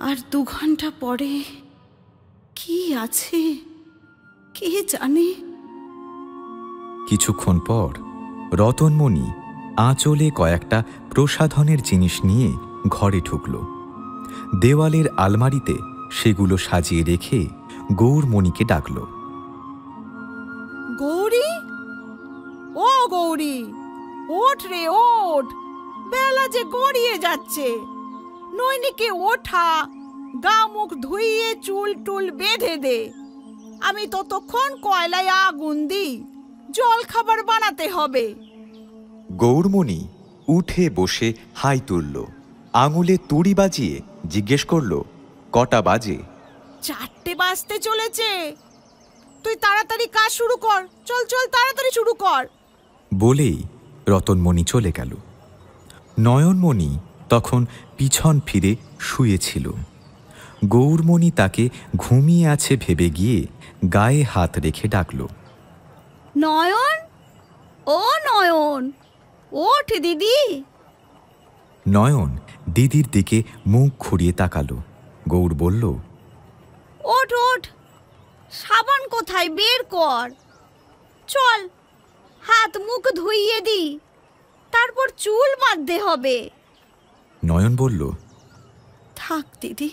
আর 2 ঘন্টা পরে কি আছে কে জানে। কিছুক্ষণ পর রতনমণি আঁচলে কয়েকটা প্রসাধনের জিনিস নিয়ে ঘরে ঢুকল। দেওয়ালের আলমারিতে সেগুলো সাজিয়ে রেখে গৌরমণিকে ডাকল। গৌরী, ও গৌরী, ওঠ রে ওঠ, বেলা যে গড়িয়ে যাচ্ছে। নইনিকে ওঠা, গা মুখ ধুইয়ে চুল টুল বেঁধে দে। আমি ততক্ষণ কয়লায় আগুন দিই, জল খাবার বানাতে হবে। গৌরমণি উঠে বসে হাই তুলল, আঙুলে তুড়ি বাজিয়ে জিজ্ঞেস করল, কটা বাজে? 4টে বাজতে চলেছে। তুই তাড়াতাড়ি কাজ শুরু কর, চল চল তাড়াতাড়ি শুরু কর। বলেই রতনমণি চলে গেল। নয়নমণি তখন পিছন ফিরে শুয়েছিল। গৌরমণি তাকে ঘুমিয়ে আছে ভেবে গিয়ে গায়ে হাত রেখে ডাকল, নয়ন, ও নয়ন, ওঠ দিদি। নয়ন দিদির দিকে মুখ ঘুরিয়ে তাকালো। গৌর বলল, ওঠ ওঠ, সাবান কোথায় বের কর। চল, হাত মুখ ধুইয়ে দি, তারপর চুল বাঁধতে হবে। নয়ন বলল, থাক দিদি,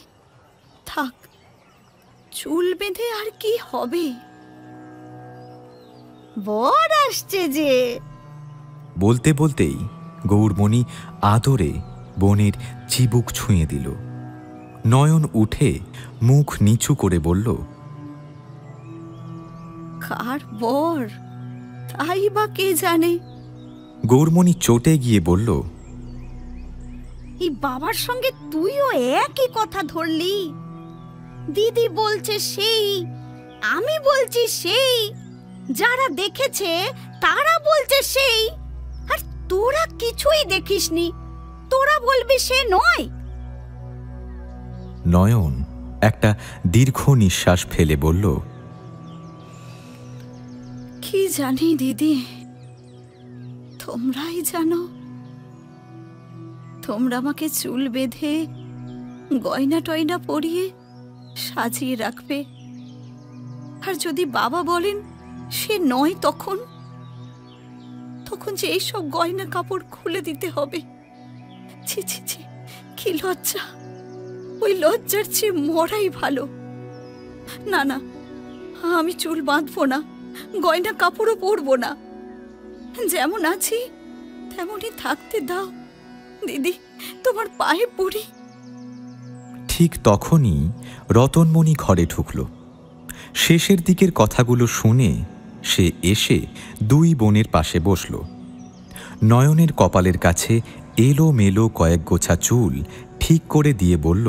থাক, চুল বেঁধে আর কি হবে। বর আসছে যে। বলতে বলতেই গৌরমণি আদরে বোনের চিবুক ছুঁয়ে দিল। নয়ন উঠে মুখ নিচু করে বলল, কার বর তাই বা কে জানে। গৌরমণি চটে গিয়ে বলল, এই বাবার সঙ্গে তুইও একই কথা ধরলি। দিদি বলছে সেই আমি বলছি সেই, যারা দেখেছে তারা বলছে সেই, আর তোরা কিছুই দেখিসনি, তোরা বলবি সে নয়। নয়ন একটা দীর্ঘ নিঃশ্বাস ফেলে বলল, কি জানি দিদি, তোমরাই জানো। তোমরা আমাকে চুল বেঁধে গয়না টয়না পরিয়ে সাজিয়ে রাখবে, আর যদি বাবা বলেন সে নয়, তখন তখন যে এইসব গয়না কাপড় খুলে দিতে হবে। ছি ছি ছি, কি লজ্জা! ওই লজ্জার চেয়ে মরাই ভালো। না না, আমি চুল বাঁধবো না, গয়না কাপড়ও পরবো না, যেমন আছি তেমনই থাকতে দাও দিদি, তোমার পায়ে পড়ি। ঠিক তখনই রতনমণি ঘরে ঢুকল। শেষের দিকের কথাগুলো শুনে সে এসে দুই বোনের পাশে বসল। নয়নের কপালের কাছে এলো মেলো কয়েক গোছা চুল ঠিক করে দিয়ে বলল,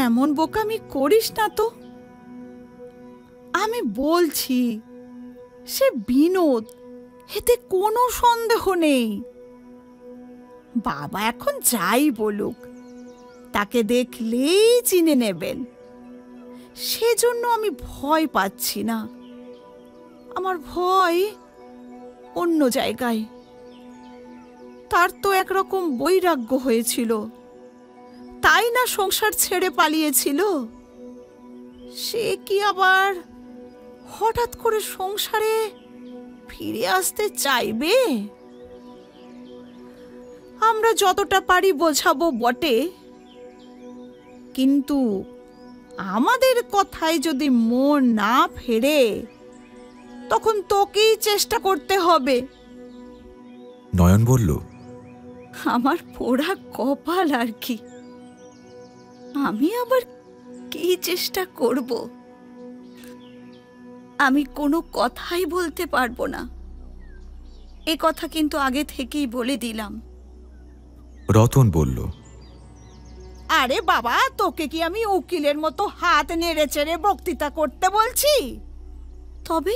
এমন বোকামি করিস না তো। আমি বলছি সে বিনোদ, এতে কোনো সন্দেহ নেই। বাবা এখন যাই বলুক, তাকে দেখলেই চিনে নেবেন। সেজন্য আমি ভয় পাচ্ছি না। আমার ভয় অন্য জায়গায়। তার তো একরকম বৈরাগ্য হয়েছিল, তাই না সংসার ছেড়ে পালিয়েছিল। সে কি আবার হঠাৎ করে সংসারে ফিরে আসতে চাইবে? আমরা যতটা পারি বোঝাবো বটে, কিন্তু আমাদের কথায় যদি মন না ফেরে, তখন তোকেই চেষ্টা করতে হবে। নয়ন বলল, আমার পোড়া কপাল আর কি, আমি আবার কি চেষ্টা করব? আমি কোনো কথাই বলতে পারবো না, এ কথা কিন্তু আগে থেকেই বলে দিলাম। রতন বলল, আরে বাবা, তোকে কি আমি উকিলের মতো হাত নেড়ে চেড়ে বক্তৃতা করতে বলছি? তবে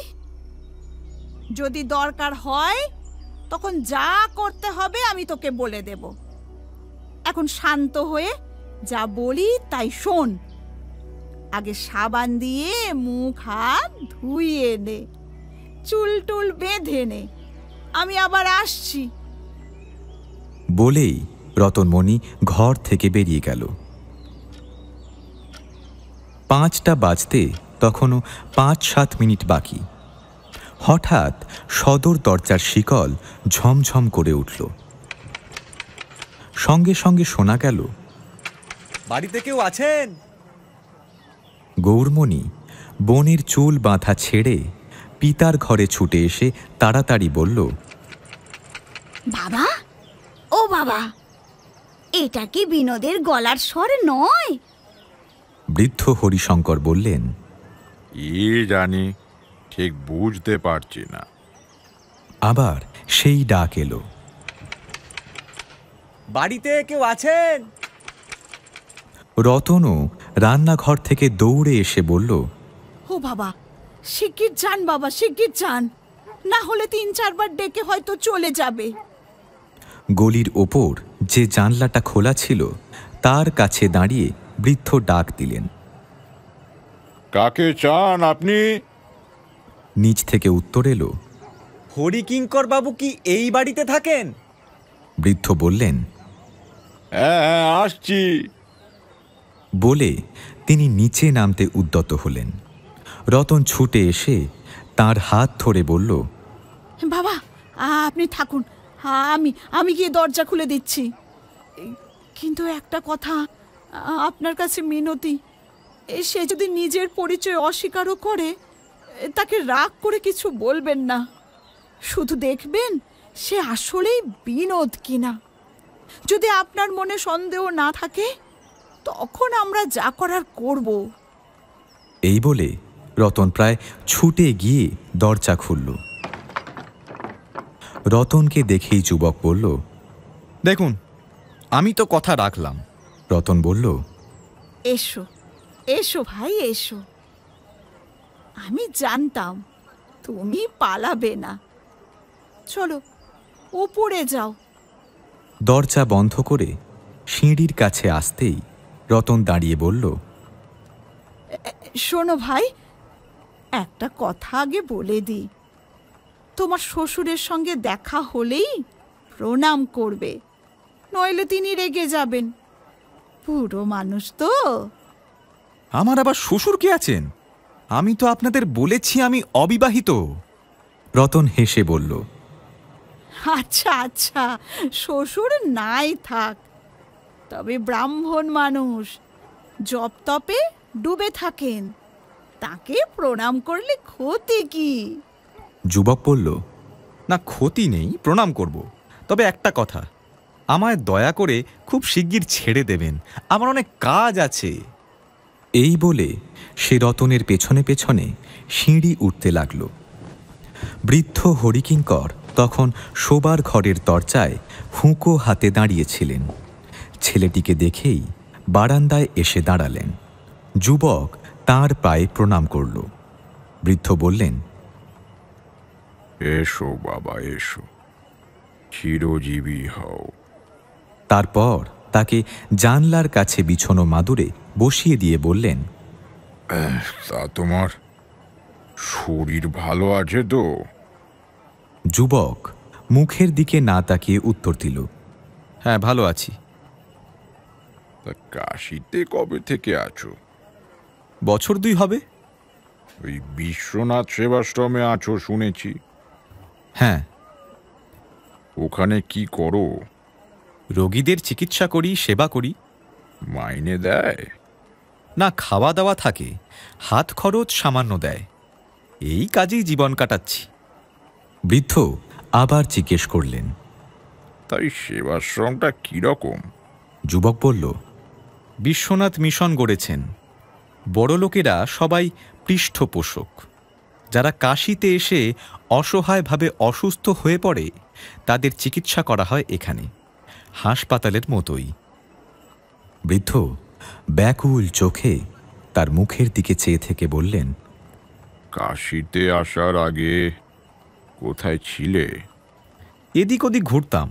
যদি দরকার হয় তখন যা করতে হবে আমি তোকে বলে দেব। এখন শান্ত হয়ে যা বলি তাই শোন। আগে সাবান দিয়ে মুখ হাত ধুইয়ে নে, চুল টুল বেঁধে নে, আমি আবার আসছি। বলেই রতনমণি ঘর থেকে বেরিয়ে গেল। 5টা বাজতে তখনও 5-7 মিনিট বাকি। হঠাৎ সদর দরজার শিকল ঝমঝম করে উঠল। সঙ্গে সঙ্গে শোনা গেল, বাড়িতে কেউ আছেন? গৌরমণি বোনের চুল বাঁধা ছেড়ে পিতার ঘরে ছুটে এসে তাড়াতাড়ি বলল, বাবা, ও বাবা, এটা কি বিনোদের গলার স্বর নয়? বৃদ্ধ হরিশঙ্কর বললেন, জানি, ঠিক বুঝতে পারছি না। আবার সেই ডাক এলো, বাড়িতে কেউ আছেন? রতনও রান্নাঘর থেকে দৌড়ে এসে বলল, ও বাবা, শিগগির যান বাবা, শিগগির যান, না হলে 3-4 বার ডেকে হয়তো চলে যাবে। গলির ওপর যে জানলাটা খোলা ছিল তার কাছে দাঁড়িয়ে বৃদ্ধ ডাক দিলেন। কাকে চান আপনি? নিচ থেকে উত্তর এলো, হরিকিঙ্কর বাবু কি এই বাড়িতে থাকেন? বৃদ্ধ বললেন, হ্যাঁ, আসছি। বলে তিনি নিচে নামতে উদ্যত হলেন। রতন ছুটে এসে তার হাত ধরে বলল, বাবা, আপনি থাকুন, আমি গিয়ে দরজা খুলে দিচ্ছি। কিন্তু একটা কথা, আপনার কাছে মিনতি, সে যদি নিজের পরিচয় অস্বীকারও করে, তাকে রাগ করে কিছু বলবেন না। শুধু দেখবেন সে আসলেই বিনোদ কিনা। যদি আপনার মনে সন্দেহ না থাকে, তখন আমরা যা করার করব। এই বলে রতন প্রায় ছুটে গিয়ে দরজা খুলল। রতনকে দেখেই যুবক বলল, দেখুন, আমি তো কথা রাখলাম। রতন বলল, এসো, এসো ভাই এসো। আমি জানতাম তুমি পালাবে না। চলো উপরে যাও। দরজা বন্ধ করে সিঁড়ির কাছে আসতেই রতন দাঁড়িয়ে বলল, শোনো ভাই, একটা কথা আগে বলে দিই। তোমার শ্বশুরের সঙ্গে দেখা হলেই প্রণাম করবে, নইলে তিনি রেগে যাবেন। পুরো মানুষ তো। আমার আবার শ্বশুর কে আছেন? আমি তো আপনাদের বলেছি আমি অবিবাহিত। রতন হেসে বলল, আচ্ছা আচ্ছা, শ্বশুর নাই থাক, তবে ব্রাহ্মণ মানুষ, জপ তপে ডুবে থাকেন, তাকে প্রণাম করলে ক্ষতি কি? যুবক বলল, না ক্ষতি নেই, প্রণাম করব। তবে একটা কথা, আমায় দয়া করে খুব শিগগির ছেড়ে দেবেন, আমার অনেক কাজ আছে। এই বলে সে রতনের পেছনে পেছনে সিঁড়ি উঠতে লাগল। বৃদ্ধ হরিকিঙ্কর তখন শোবার ঘরের দরজায় হুঁকো হাতে দাঁড়িয়েছিলেন। ছেলেটিকে দেখেই বারান্দায় এসে দাঁড়ালেন। যুবক তাঁর পায়ে প্রণাম করল। বৃদ্ধ বললেন, এসো বাবা এসো, চিরজীবী হও। তারপর তাকে জানলার কাছে বিছানো মাদুরে বসিয়ে দিয়ে বললেন, তা তোমার শরীর ভালো আছে তো? যুবক মুখের দিকে না তাকিয়ে উত্তর দিল, হ্যাঁ, ভালো আছি। তা কাশিতে কবে থেকে আছো? বছর 2 হবে। ওই বিশ্বনাথ সেবাশ্রমে আছো শুনেছি। হ্যাঁ। ওখানে কি করো? রোগীদের চিকিৎসা করি, সেবা করি। মাইনে দেয়? না, খাওয়া দাওয়া থাকে, হাত খরচ সামান্য দেয়। এই কাজেই জীবন কাটাচ্ছি। বৃদ্ধ আবার জিজ্ঞেস করলেন, তাই সেবাশ্রমটা কিরকম? যুবক বলল, বিশ্বনাথ মিশন গড়েছেন। বড় লোকেরা সবাই পৃষ্ঠপোষক। যারা কাশিতে এসে অসহায়ভাবে অসুস্থ হয়ে পড়ে তাদের চিকিৎসা করা হয় এখানে, হাসপাতালের মতোই। বৃদ্ধ ব্যাকুল চোখে তার মুখের দিকে চেয়ে থেকে বললেন, কাশিতে আসার আগে কোথায় ছিলে? এদিক ওদিক ঘুরতাম।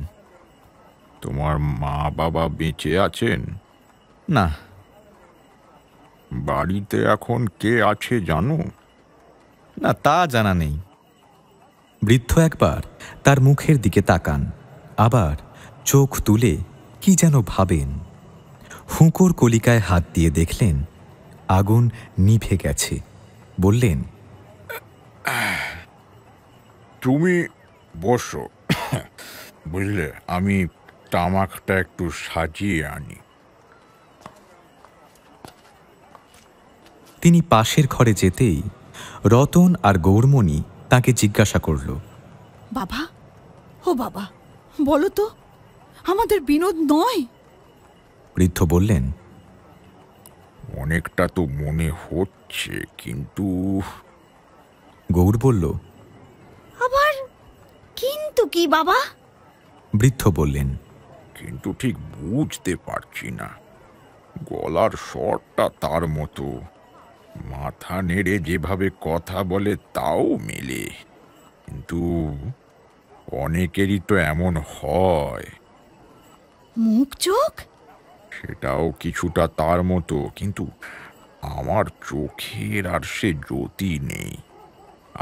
তোমার মা বাবা বেঁচে আছেন? না। বাড়িতে এখন কে আছে জানো? না, তা জানা নেই। বৃদ্ধ একবার তার মুখের দিকে তাকান, আবার চোখ তুলে কি যেন ভাবেন। হুঁকোর কলিকায় হাত দিয়ে দেখলেন আগুন নিভে গেছে। বললেন, তুমি বসো, বুঝলে, আমি তামাকটা একটু সাজিয়ে আনি। তিনি পাশের ঘরে যেতেই রতন আর গৌরমণি তাকে জিজ্ঞাসা করল, বাবা, ও বাবা, বলো তো, আমাদের বিনোদ নয়? বৃদ্ধ বললেন, অনেকটা তো মনে হচ্ছে, কিন্তু। গৌর বলল, আবার কিন্তু কি বাবা? বৃদ্ধ বললেন, কিন্তু ঠিক বুঝতে পারছি না। গলার স্বরটা তার মতো, মাথা নেড়ে যেভাবে কথা বলে তাও মেলে, কিন্তু অনেকেরই তো এমন হয়। মুখ চোখ? সেটাও কিছুটা তার মতো, কিন্তু আমার চোখের আর সে জ্যোতি নেই।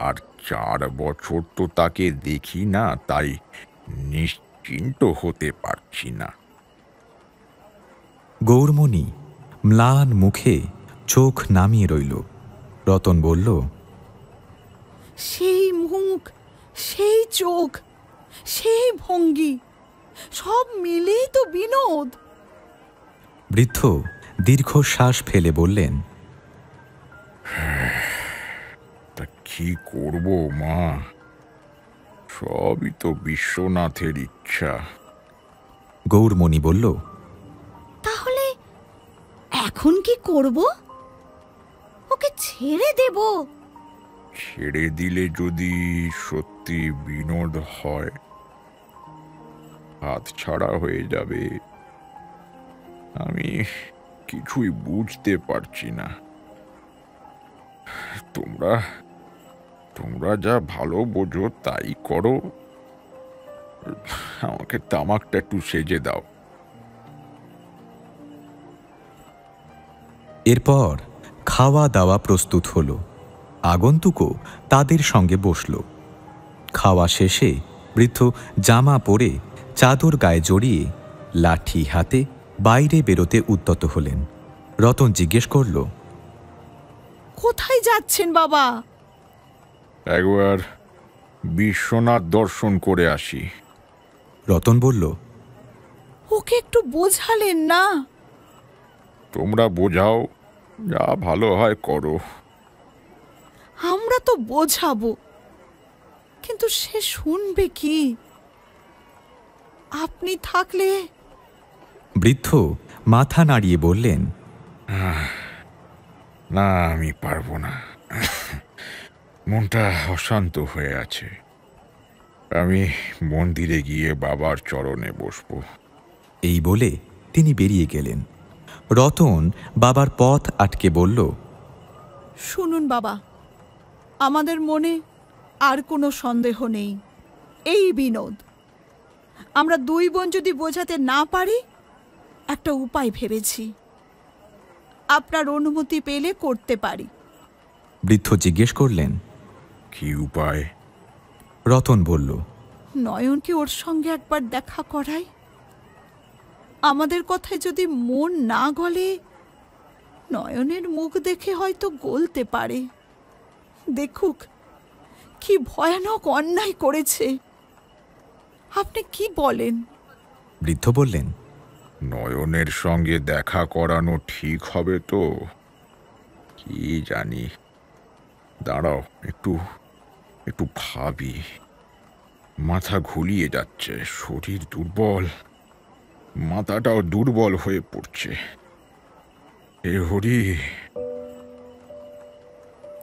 আর 4 বছর তো তাকে দেখি না, তাই নিশ্চিন্ত হতে পারছি না। গৌরমণি ম্লান মুখে চোখ নামিয়ে রইল। রতন বলল, সেই মুখ, সেই চোখ, সেই ভঙ্গি, সব মিলেই তো বিনোদ। বৃদ্ধ দীর্ঘশ্বাস ফেলে বললেন, তা কি করব মা, সবই তো বিশ্বনাথের ইচ্ছা। গৌরমণি বলল, তাহলে এখন কি করব? ওকে ছেড়ে দেব? ছেড়ে দিলে যদি সত্যি বিনোদ হয়, হাত ছাড়া হয়ে যাবে। আমি কিছুই বুঝতে পারছি না। তোমরা তোমরা যা ভালো বোঝো তাই করো। আমাকে তামাকটা একটু সেজে দাও। এরপর খাওয়া দাওয়া প্রস্তুত হলো। আগন্তুকও তাদের সঙ্গে বসল। খাওয়া শেষে বৃদ্ধ জামা পরে চাদর গায়ে জড়িয়ে লাঠি হাতে বাইরে বেরোতে উদ্যত হলেন। রতন জিজ্ঞেস করল, কোথায় যাচ্ছেন বাবা? একবার বিশ্বনাথ দর্শন করে আসি। রতন বলল, ওকে একটু বোঝালেন না? তোমরা বোঝাও, যা ভালো হয় করো। আমরা তো বোঝাবো, কিন্তু সে শুনবে কি? আপনি থাকলে। বৃদ্ধ মাথা নাড়িয়ে বললেন, না, আমি পারবো না। মনটা অশান্ত হয়ে আছে। আমি মন্দিরে গিয়ে বাবার চরণে বসবো। এই বলে তিনি বেরিয়ে গেলেন। রতন বাবার পথ আটকে বলল, শুনুন বাবা, আমাদের মনে আর কোনো সন্দেহ নেই। এই বিনোদ, আমরা দুই বোন যদি বোঝাতে না পারি, একটা উপায় ভেবেছি। আপনার অনুমতি পেলে করতে পারি। বৃদ্ধ জিজ্ঞেস করলেন, কি উপায়? রতন বলল, নয়নকে ওর সঙ্গে একবার দেখা করাই। আমাদের কথায় যদি মন না গলে, নয়নের মুখ দেখে হয়তো গলতে পারে। দেখুক কি ভয়ানক অন্যায় করেছে। আপনি কি বলেন? বৃদ্ধ বললেন, নয়নের সঙ্গে দেখা করানো ঠিক হবে তো? কি জানি, দাঁড়াও একটু একটু ভাবি। মাথা ঘুলিয়ে যাচ্ছে, শরীর দুর্বল, মাথাটাও দুর্বল হয়ে পড়ছে। এ হরি,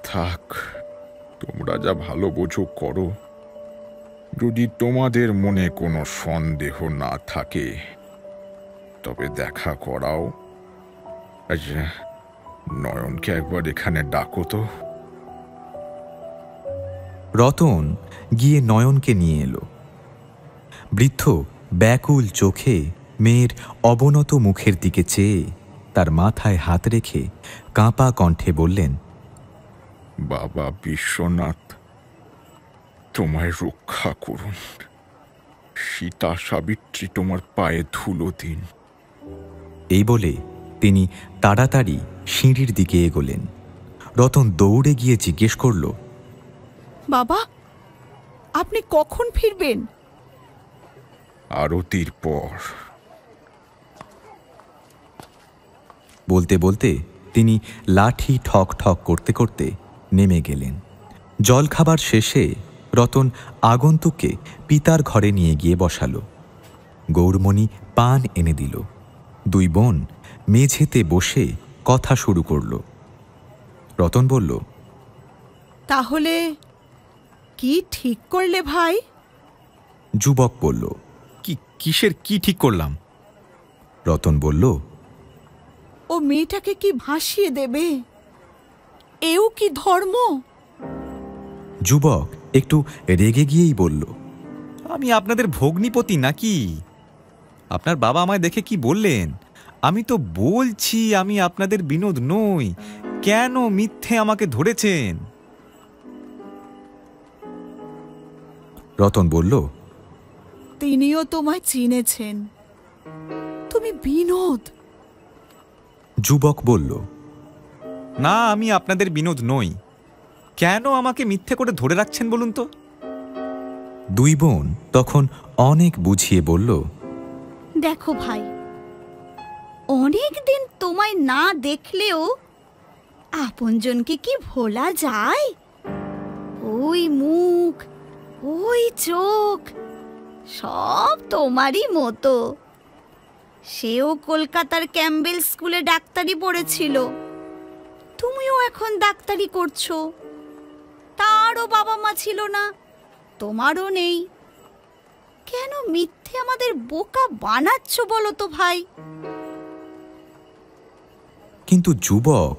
থাক, তোমরা যা ভালো বোঝো করো। যদি তোমাদের মনে কোনো সন্দেহ না থাকে তবে দেখা করাও। আচ্ছা, নয়নকে একবার এখানে ডাকো তো। রতন গিয়ে নয়নকে নিয়ে এলো। বৃদ্ধ ব্যাকুল চোখে মেয়ের অবনত মুখের দিকে চেয়ে তার মাথায় হাত রেখে কাঁপা কণ্ঠে বললেন, বাবা বিশ্বনাথ তোমায় রক্ষা করুন। সীতা সাবিত্রী তোমার পায়ে ধুলো দিন। এই বলে তিনি তাড়াতাড়ি সিঁড়ির দিকে এগোলেন। রতন দৌড়ে গিয়ে জিজ্ঞেস করল, বাবা, আপনি কখন ফিরবেন? আরতির পর। বলতে বলতে তিনি লাঠি ঠক ঠক করতে করতে নেমে গেলেন। জলখাবার শেষে রতন আগন্তুককে পিতার ঘরে নিয়ে গিয়ে বসালো। গৌরমণি পান এনে দিল। দুই বোন মেঝেতে বসে কথা শুরু করল। রতন বলল, তাহলে কি ঠিক করলে ভাই? যুবক বলল, কিসের কি ঠিক করলাম? রতন বলল, ও মেয়েটাকে কি ভাসিয়ে দেবে? এও কি ধর্ম? যুবক একটু রেগে গিয়েই বলল, আমি আপনাদের ভগ্নিপতি নাকি? আপনার বাবা আমায় দেখে কি বললেন? আমি তো বলছি আমি আপনাদের বিনোদ নই। কেন মিথ্যে আমাকে ধরেছেন? রতন বলল, তিনিও তোমায় চিনেছেন, তুমি বিনোদ। যুবক বলল, না, আমি আপনাদের বিনোদ নই। কেন আমাকে মিথ্যে করে ধরে রাখছেন বলুন তো? দুই বোন তখন অনেক বুঝিয়ে বলল, দেখো ভাই, অনেক দিন তোমায় না দেখলেও আপনজনকে কি ভোলা যায়? ওই মুখ, ওই চোখ, সব তোমারই মতো। সেও কলকাতার ক্যাম্বেল স্কুলে ডাক্তারি পড়েছিল, তুমিও এখন ডাক্তারি করছো। তারও বাবা মা ছিল না, তোমারও নেই। কেন মিথ্যে আমাদের বোকা বানাচ্ছ বলো তো ভাই? কিন্তু যুবক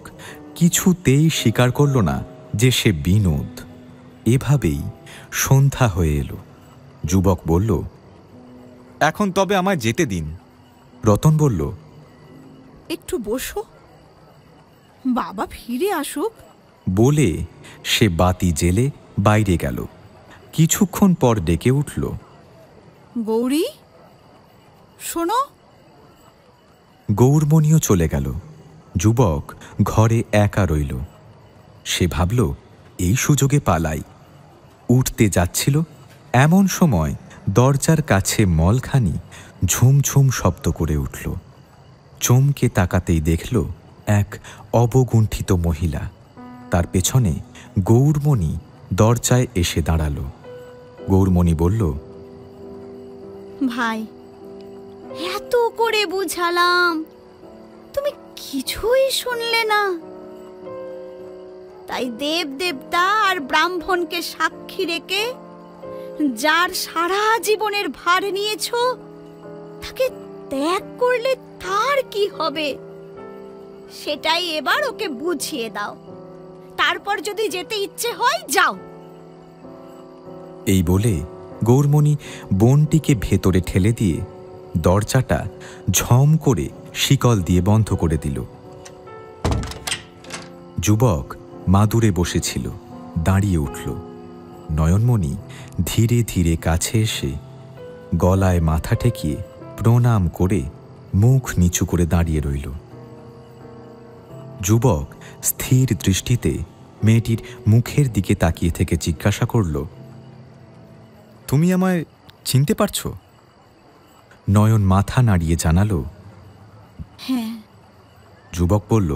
কিছুতেই স্বীকার করল না যে সে বিনোদ। এভাবেই সন্ধ্যা হয়ে এলো। যুবক বলল, এখন তবে আমায় যেতে দিন। রতন বলল, একটু বসো, বাবা ফিরে আসুক। বলে সে বাতি জেলে বাইরে গেল। কিছুক্ষণ পর ডেকে উঠল, গৌরী, শোনো। গৌরমণিও চলে গেল। যুবক ঘরে একা রইল। সে ভাবল, এই সুযোগে পালাই। উঠতে যাচ্ছিল, এমন সময় দরজার কাছে মলখানি ঝুমঝুম শব্দ করে উঠল। চমকে তাকাতেই দেখল এক অবগুণ্ঠিত মহিলা। তার পেছনে গৌরমণি দরজায় এসে দাঁড়াল। গৌরমণি বলল, ভাই, এত করে বুঝালাম, তুমি কিছুই শুনলে না। তাই দেব দেবতা আর ব্রাহ্মণকে সাক্ষী রেখে যার সারা জীবনের ভার নিয়েছো, তাকে ত্যাগ করলে তার কি হবে সেটাই এবার ওকে বুঝিয়ে দাও। তারপর যদি যেতে ইচ্ছে হয় যাও। এই বলে গৌরমণি বোনটিকে ভেতরে ঠেলে দিয়ে দরজাটা ঝম করে শিকল দিয়ে বন্ধ করে দিল। যুবক মাদুরে বসেছিল, দাঁড়িয়ে উঠল। নয়নমণি ধীরে ধীরে কাছে এসে গলায় মাথা ঠেকিয়ে প্রণাম করে মুখ নিচু করে দাঁড়িয়ে রইল। যুবক স্থির দৃষ্টিতে মেয়েটির মুখের দিকে তাকিয়ে থেকে জিজ্ঞাসা করল, তুমি আমায় চিনতে পারছো? নয়ন মাথা নাড়িয়ে জানালো, হ্যাঁ। যুবক বলল,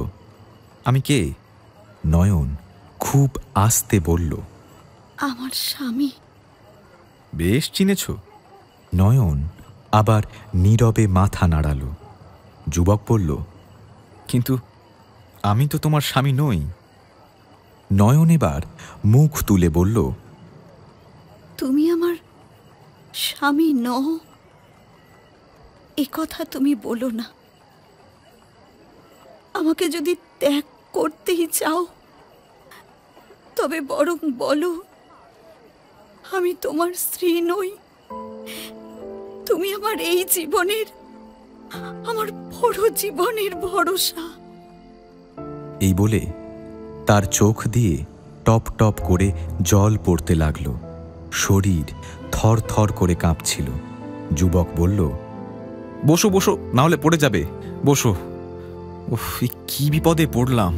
আমি কে? নয়ন খুব আস্তে বলল, আমার স্বামী। বেশ চিনেছ। নয়ন আবার নীরবে মাথা নাড়াল। যুবক বলল, কিন্তু আমি তো তোমার স্বামী নই। নয়ন এবার মুখ তুলে বলল, তুমি আমার স্বামী নও, এ কথা তুমি বলো না। আমাকে যদি ত্যাগ করতেই চাও, তবে বরং বলো আমি তোমার স্ত্রী নই। তুমি আমার এই জীবনের, আমার বড় জীবনের ভরসা। এই বলে তার চোখ দিয়ে টপ টপ করে জল পড়তে লাগল। শরীর থর থর করে কাঁপছিল। যুবক বলল, বসো বসো, না হলে পড়ে যাবে, বসো। উফ, কি বিপদে পড়লাম।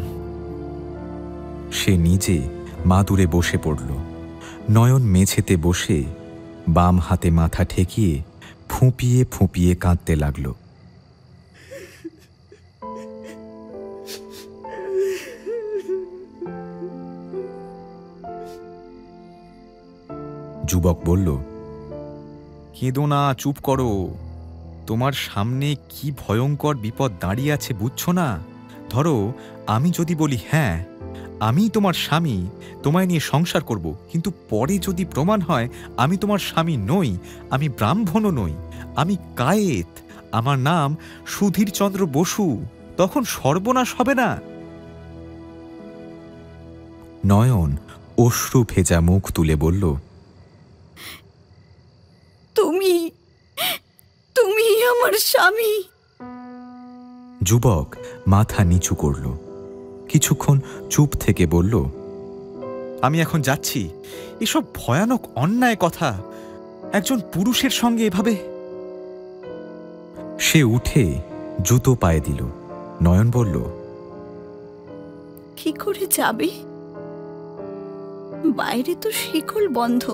সে নিজে মাদুরে বসে পড়ল। নয়ন মেঝেতে বসে বাম হাতে মাথা ঠেকিয়ে ফুঁপিয়ে ফুঁপিয়ে কাঁদতে লাগল। যুবক বলল, কেঁদো না, চুপ করো। তোমার সামনে কি ভয়ঙ্কর বিপদ দাঁড়িয়ে আছে বুঝছো না? ধরো, আমি যদি বলি হ্যাঁ আমি তোমার স্বামী, তোমায় নিয়ে সংসার করব, কিন্তু পরে যদি প্রমাণ হয় আমি তোমার স্বামী নই, আমি ব্রাহ্মণও নই, আমি কায়েত, আমার নাম সুধীরচন্দ্র বসু, তখন সর্বনাশ হবে না? নয়ন অশ্রু ভেজা মুখ তুলে বলল, তুমি তুমি আমার স্বামী। যুবক মাথা নিচু করল। কিছুক্ষণ চুপ থেকে বলল, আমি এখন যাচ্ছি। এসব ভয়ানক অন্যায় কথা, একজন পুরুষের সঙ্গে এভাবে। সে উঠে জুতো পায়ে দিল। নয়ন বলল, কি করে যাবে? বাইরে তো শিকল বন্ধ।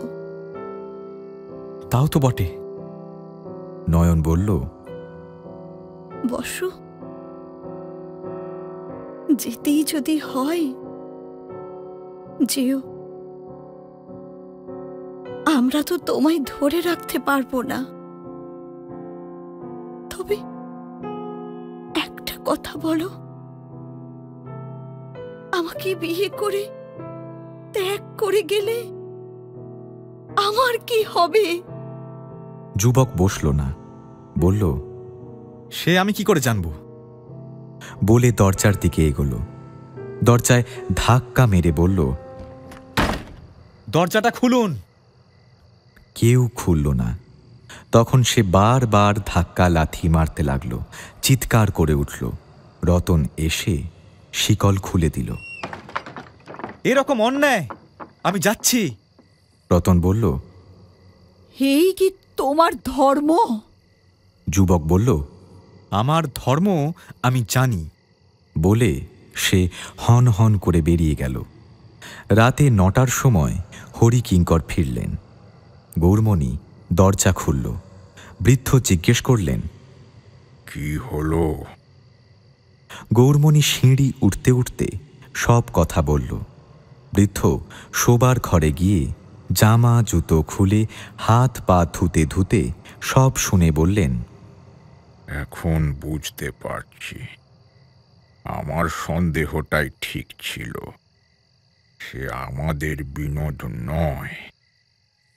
তাও তো বটে। নয়ন বলল, বসো, যেতেই যদি হয় যেও। আমরা তো তোমায় ধরে রাখতে পারবো না। তবে একটা কথা বলো, আমাকে বিয়ে করে ত্যাগ করে গেলে আমার কি হবে? যুবক বসল না, বলল, সে আমি কি করে জানবো? বলে দরজার দিকে এগোলো। দরজায় ধাক্কা মেরে বলল, দরজাটা খুলুন। কেউ খুলল না। তখন সে বারবার ধাক্কা লাথি মারতে লাগলো, চিৎকার করে উঠল। রতন এসে শিকল খুলে দিল। এরকম অন্যায়, আমি যাচ্ছি। রতন বলল, এই কি তোমার ধর্ম? যুবক বলল, আমার ধর্ম আমি জানি। বলে সে হন হন করে বেরিয়ে গেল। রাতে 9টার সময় হরিকিঙ্কর ফিরলেন। গৌরমণি দরজা খুলল। বৃদ্ধ জিজ্ঞেস করলেন, কি হলো? গৌরমণি সিঁড়ি উঠতে উঠতে সব কথা বলল। বৃদ্ধ শোবার ঘরে গিয়ে জামা জুতো খুলে হাত পা ধুতে ধুতে সব শুনে বললেন, এখন বুঝতে পারছি, আমার সন্দেহটাই ঠিক ছিল। সে আমাদের বিনোদ নয়।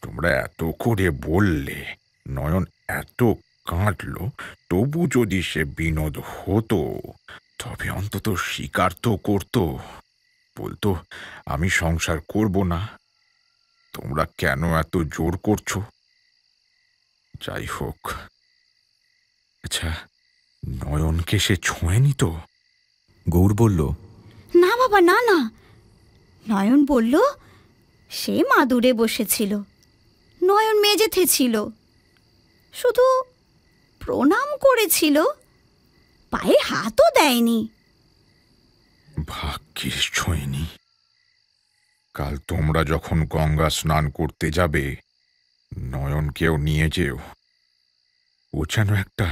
তোমরা এত করে বললে, নয়ন এত কাঁদল, তবু যদি সে বিনোদ হতো তবে অন্তত স্বীকার তো করতো, বলতো আমি সংসার করব না। তোমরা কেন এত জোর করছো? যাই হোক, আচ্ছা, নয়নকে সে ছোঁয়নি তো? গৌর বলল, না বাবা, না না। নয়ন বলল সে মাদুরে বসেছিল, নয়ন মেঝেতে ছিল, শুধু প্রণাম করেছিল, পায়ে হাতও দেয়নি। ভাগ্যিস ছোঁয়নি। কাল তোমরা যখন গঙ্গা স্নান করতে যাবে, নয়নকেও নিয়ে যেও। ও যেন একটা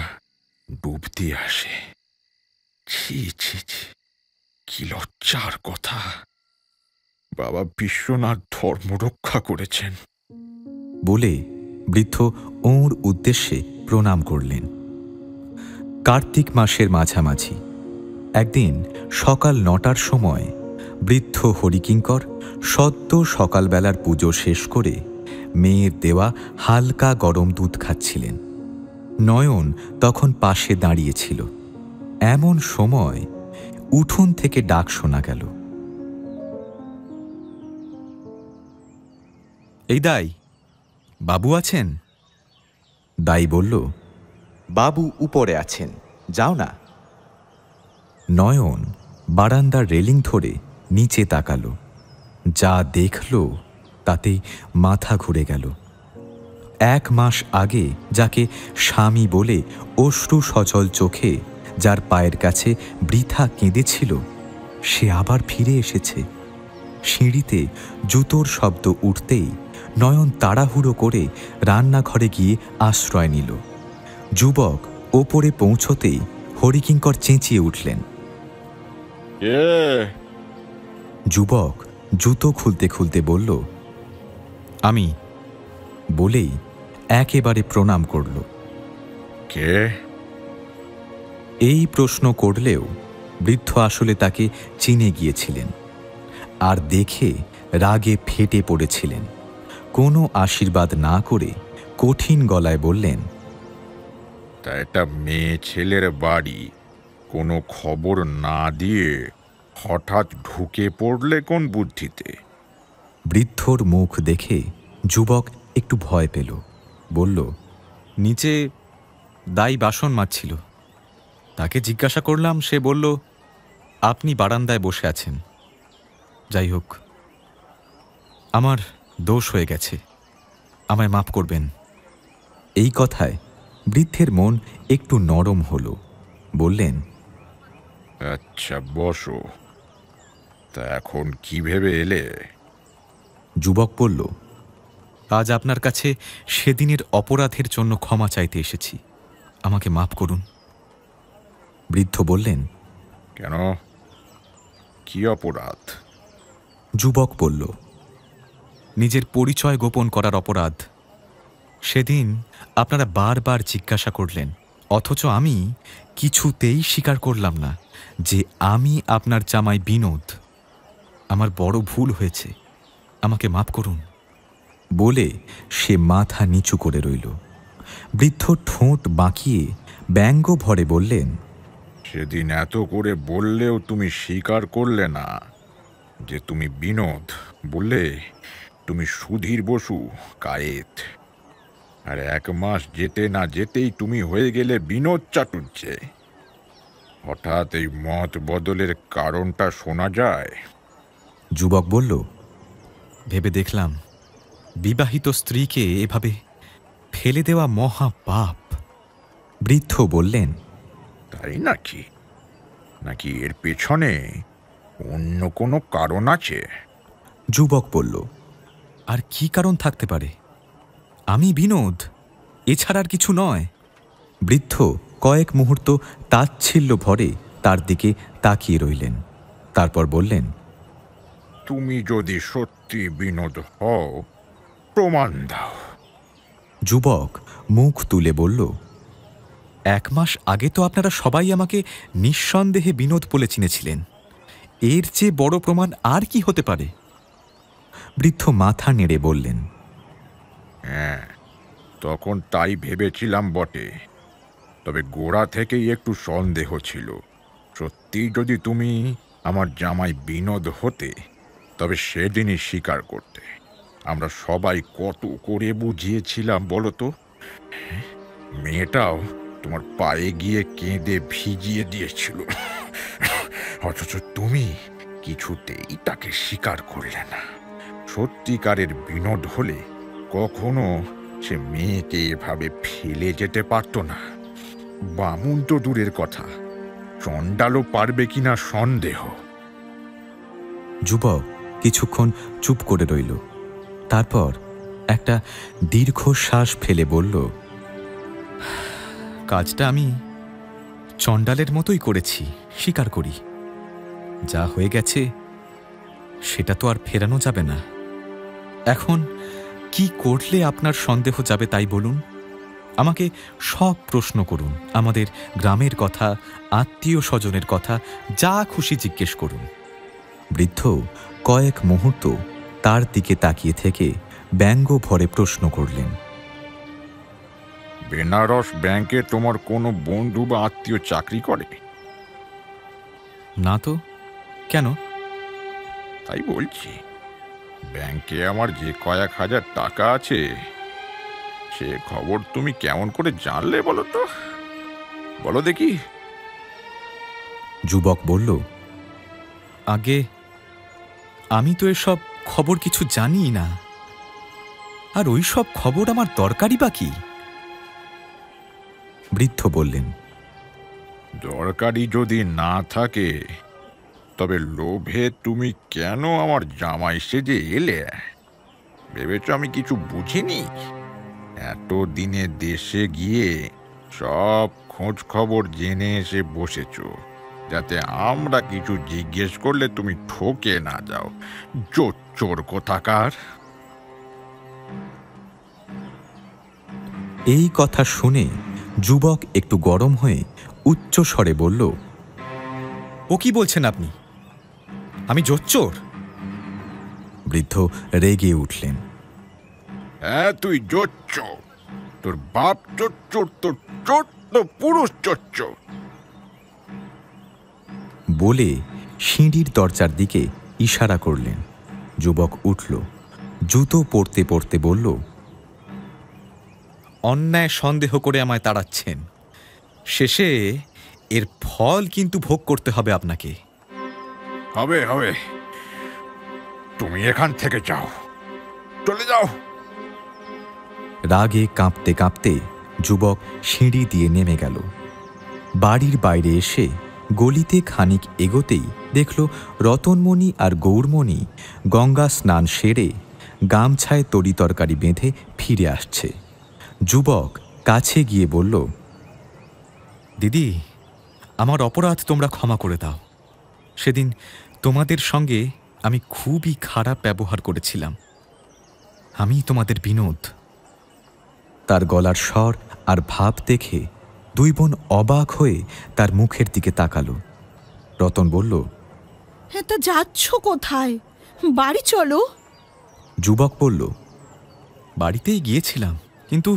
ডুব দিয়ে আসে। ছি ছি ছি, কি লজ্জার কথা। বাবা বিশ্বনাথ ধর্ম রক্ষা করেছেন। বলে বৃদ্ধ ওর উদ্দেশ্যে প্রণাম করলেন। কার্তিক মাসের মাঝামাঝি একদিন সকাল 9টার সময় বৃদ্ধ হরিকিঙ্কর সদ্য সকালবেলার পুজো শেষ করে মেয়ের দেওয়া হালকা গরম দুধ খাচ্ছিলেন। নয়ন তখন পাশে দাঁড়িয়েছিল। এমন সময় উঠোন থেকে ডাক শোনা গেল, এই দাই, বাবু আছেন? দাই বলল, বাবু উপরে আছেন, যাও না। নয়ন বারান্দার রেলিং ধরে নিচে তাকালো। যা দেখল তাতে মাথা ঘুরে গেল। 1 মাস আগে যাকে স্বামী বলে অশ্রু সজল চোখে যার পায়ের কাছে বৃথা কেঁদেছিল, সে আবার ফিরে এসেছে। সিঁড়িতে জুতোর শব্দ উঠতেই নয়ন তাড়াহুড়ো করে রান্নাঘরে গিয়ে আশ্রয় নিল। যুবক ওপরে পৌঁছতেই হরিকিঙ্কর চেঁচিয়ে উঠলেন। যুবক জুতো খুলতে খুলতে বলল, আমি। বলেই একেবারে প্রণাম করল। কে? এই প্রশ্ন করলেও বৃদ্ধ আসলে তাকে চিনে গিয়েছিলেন, আর দেখে রাগে ফেটে পড়েছিলেন। কোনো আশীর্বাদ না করে কঠিন গলায় বললেন, তা একটা মেয়ে ছেলের বাড়ি কোনো খবর না দিয়ে হঠাৎ ঢুকে পড়লে কোন বুদ্ধিতে? বৃদ্ধর মুখ দেখে যুবক একটু ভয় পেল। বলল, নিচে দাই বাসন মাজছিল, তাকে জিজ্ঞাসা করলাম, সে বলল আপনি বারান্দায় বসে আছেন। যাই হোক, আমার দোষ হয়ে গেছে, আমায় মাফ করবেন। এই কথায় বৃদ্ধের মন একটু নরম হল। বললেন, আচ্ছা বসো, তা এখন কি ভেবে এলে? যুবক বলল, আজ আপনার কাছে সেদিনের অপরাধের জন্য ক্ষমা চাইতে এসেছি, আমাকে মাফ করুন। বৃদ্ধ বললেন, কেন, কি অপরাধ? যুবক বলল, নিজের পরিচয় গোপন করার অপরাধ। সেদিন আপনারা বারবার জিজ্ঞাসা করলেন, অথচ আমি কিছুতেই স্বীকার করলাম না যে আমি আপনার জামাই বিনোদ। আমার বড় ভুল হয়েছে, আমাকে মাফ করুন। বলে সে মাথা নিচু করে রইল। বৃদ্ধ ঠোঁট বাঁকিয়ে ব্যঙ্গ ভরে বললেন, সেদিন এত করে বললেও তুমি স্বীকার করলে না যে তুমি বিনোদ। বললে তুমি সুধীর বসু, কায়েত। আর 1 মাস যেতে না যেতেই তুমি হয়ে গেলে বিনোদ চাটুজ্জে। হঠাৎ এই মত বদলের কারণটা শোনা যায়? যুবক বলল, ভেবে দেখলাম বিবাহিত স্ত্রীকে এভাবে ফেলে দেওয়া মহা পাপ। বৃদ্ধ বললেন, তাই নাকি? নাকি এর পেছনে অন্য কোনো কারণ আছে? যুবক বলল, আর কি কারণ থাকতে পারে? আমি বিনোদ, এছাড়া আর কিছু নয়। বৃদ্ধ কয়েক মুহূর্ত তাচ্ছিল্য ভরে তার দিকে তাকিয়ে রইলেন। তারপর বললেন, তুমি যদি সত্যি বিনোদ হও, প্রমাণ দাও। যুবক মুখ তুলে বলল, 1 মাস আগে তো আপনারা সবাই আমাকে নিঃসন্দেহে বিনোদ বলে চিনেছিলেন। এর চেয়ে বড় প্রমাণ আর কি হতে পারে? বৃদ্ধ মাথা নেড়ে বললেন, হ্যাঁ, তখন তাই ভেবেছিলাম বটে। তবে গোড়া থেকেই একটু সন্দেহ ছিল। সত্যি যদি তুমি আমার জামাই বিনোদ হতে, তবে সেদিনই স্বীকার করতে। আমরা সবাই কত করে বুঝিয়েছিলাম বলো তো। মেয়েটাও তোমার পায়ে গিয়ে কেঁদে ভিজিয়ে দিয়েছিল, অথচ তুমি কিছুতেই তাকে স্বীকার করলে না। সত্যিকারের বিনোদ হলে কখনো সে মেয়েকে এভাবে ফেলে যেতে পারত না। বামুন তো দূরের কথা, চণ্ডালও পারবে কিনা সন্দেহ। যুবক কিছুক্ষণ চুপ করে রইল। তারপর একটা দীর্ঘশ্বাস ফেলে বলল, কাজটা আমি চণ্ডালের মতোই করেছি, স্বীকার করি। যা হয়ে গেছে সেটা তো আর ফেরানো যাবে না। এখন কি করলে আপনার সন্দেহ যাবে তাই বলুন। আমাকে সব প্রশ্ন করুন, আমাদের গ্রামের কথা, আত্মীয় স্বজনের কথা, যা খুশি জিজ্ঞেস করুন। বৃদ্ধ কয়েক মুহূর্ত তার দিকে তাকিয়ে থেকে ব্যঙ্গ ভরে প্রশ্ন করলেন, বেনারস ব্যাংকে তোমার কোনো বন্ধু বা আত্মীয় চাকরি করে? না তো, কেন? তাই বলছি, ব্যাংকে আমার যে কয়েক হাজার টাকা আছে, সে খবর তুমি কেমন করে জানলে বলো তো? বলো দেখি। যুবক বলল, আগে আমি তো এসব খবর কিছু জানি না, আর ওই সব খবর আমার দরকারই বা কি? বৃদ্ধ বললেন, দরকারি যদি না থাকে, তবে লোভে তুমি কেন আমার জামাই সেজে এলে? ভেবেছ আমি কিছু বুঝিনি? এত দিনে দেশে গিয়ে সব খোঁজ খবর জেনে এসে বসেছ, যাতে আমরা কিছু জিজ্ঞেস করলে তুমি ঠকে না যাও। চোর কোথাকার! এই কথা শুনে যুবক একটু গরম হয়ে উচ্চ স্বরে বলল, ও কি বলছেন আপনি? আমি জোচ্চোর? বৃদ্ধ রেগে উঠলেন, হ্যাঁ, তুই জোচ্চোর। তোর বাপ চোর, তোর ছোট্ট পুরুষ চোর। বলে সিঁড়ির দরজার দিকে ইশারা করলেন। যুবক উঠল, জুতো পরতে পরতে বলল, অন্যায় সন্দেহ করে আমায় তাড়াচ্ছেন, শেষে এর ফল কিন্তু ভোগ করতে হবে আপনাকে। হবে হবে, তুমি এখান থেকে যাও, চলে যাও। রাগে কাঁপতে কাঁপতে যুবক সিঁড়ি দিয়ে নেমে গেল। বাড়ির বাইরে এসে গলিতে খানিক এগোতেই দেখল রতনমণি আর গৌরমণি গঙ্গা স্নান সেরে গামছায় তরি তরকারি বেঁধে ফিরে আসছে। যুবক কাছে গিয়ে বলল, দিদি, আমার অপরাধ তোমরা ক্ষমা করে দাও। সেদিন তোমাদের সঙ্গে আমি খুবই খারাপ ব্যবহার করেছিলাম। আমি তোমাদের বিনোদ। তার গলার স্বর আর ভাব দেখে দুই বোন অবাক হয়ে তার মুখের দিকে তাকালো। রতন বলল, তা যাচ্ছ কোথায়? বাড়ি চলো। যুবক বলল, বাড়িতেই গিয়েছিলাম, কিন্তু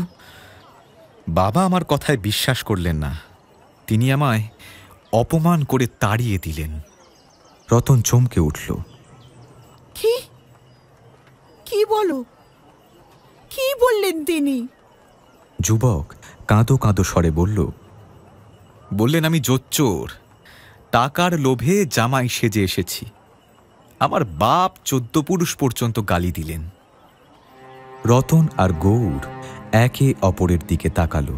বাবা আমার কথায় বিশ্বাস করলেন না। তিনি আমায় অপমান করে তাড়িয়ে দিলেন। রতন চমকে উঠল। কি কি বলো, কি বললেন তিনি? যুবক কাঁদো কাঁদো স্বরে বলল, বললেন আমি জোচ্চোর, টাকার লোভে জামাই সেজে এসেছি। আমার বাপ 14 পুরুষ পর্যন্ত গালি দিলেন। রতন আর গৌর একে অপরের দিকে তাকালো।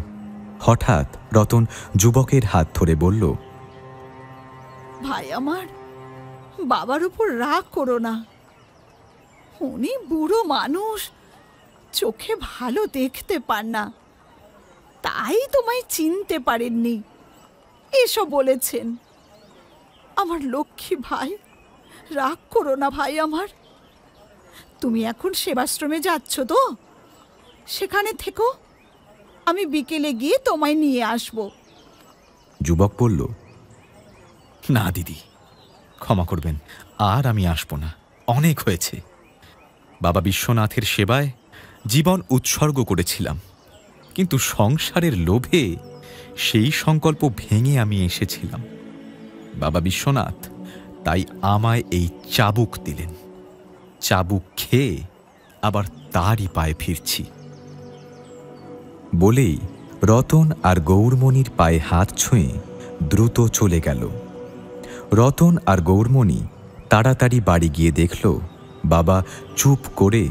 হঠাৎ রতন যুবকের হাত ধরে বলল, ভাই আমার, বাবার উপর রাগ করো না। উনি বুড়ো মানুষ, চোখে ভালো দেখতে পান না, তাই তোমায় চিনতে পারেননি, এসব বলেছেন। আমার লক্ষ্মী ভাই, রাগ করো না ভাই আমার। তুমি এখন সেবাশ্রমে যাচ্ছ তো, সেখানে থেকো, আমি বিকেলে গিয়ে তোমায় নিয়ে আসব। যুবক বলল, না দিদি, ক্ষমা করবেন, আর আমি আসব না, অনেক হয়েছে। বাবা বিশ্বনাথের সেবায় জীবন উৎসর্গ করেছিলাম, কিন্তু সংসারের লোভে সেই সংকল্প ভেঙে আমি এসেছিলাম। বাবা বিশ্বনাথ তাই আমায় এই চাবুক দিলেন। চাবুক খেয়ে আবার তারই পায়ে ফিরছি। বলেই রতন আর গৌরমণির পায়ে হাত ছুঁয়ে দ্রুত চলে গেল। রতন আর গৌরমণি তাড়াতাড়ি বাড়ি গিয়ে দেখল বাবা চুপ করে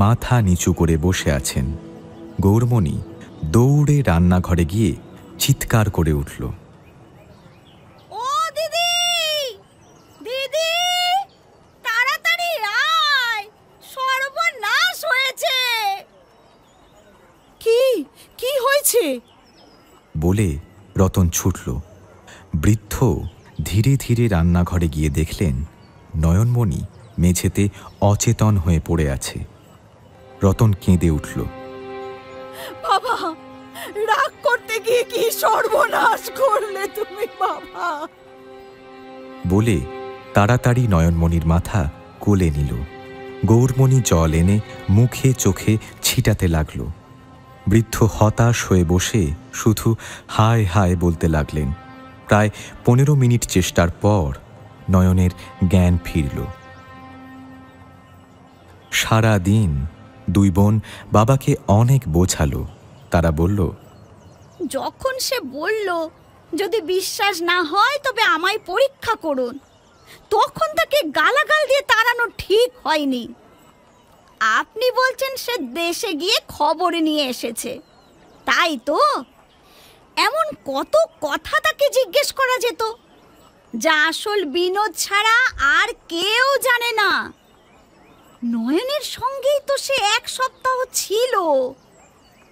মাথা নিচু করে বসে আছেন। গৌরমণি দৌড়ে রান্নাঘরে গিয়ে চিৎকার করে উঠল, ও দিদি, দিদি, তাড়াতাড়ি আয়, সর্বনাশ হয়েছে। কি কি হয়েছে? বলে রতন ছুটল। বৃদ্ধ ধীরে ধীরে রান্নাঘরে গিয়ে দেখলেন নয়নমণি মেঝেতে অচেতন হয়ে পড়ে আছে। রতন কেঁদে উঠল, বাবা, রাগ করতে গিয়ে কি সর্বনাশ করলে তুমি বাবা? বলে তাড়াতাড়ি নয়নমণির মাথা কোলে নিল। গৌরমণি জল এনে মুখে চোখে ছিটাতে লাগল। বৃদ্ধ হতাশ হয়ে বসে শুধু হায় হায় বলতে লাগলেন। প্রায় 15 মিনিট চেষ্টার পর নয়নের জ্ঞান ফিরল। সারা দিন দুই বোন বাবাকে অনেক বোঝালো। তারা বলল, যখন সে বলল যদি বিশ্বাস না হয় তবে আমায় পরীক্ষা করুন, তখন তাকে গালাগাল দিয়ে তাড়ানো ঠিক হয়নি। আপনি বলছেন সে দেশে গিয়ে খবর নিয়ে এসেছে, তাই তো? এমন কত কথা তাকে জিজ্ঞেস করা যেত, যা আসল বিনোদ ছাড়া আর কেউ জানে না। নয়নের সঙ্গেই তো সে 1 সপ্তাহ ছিল।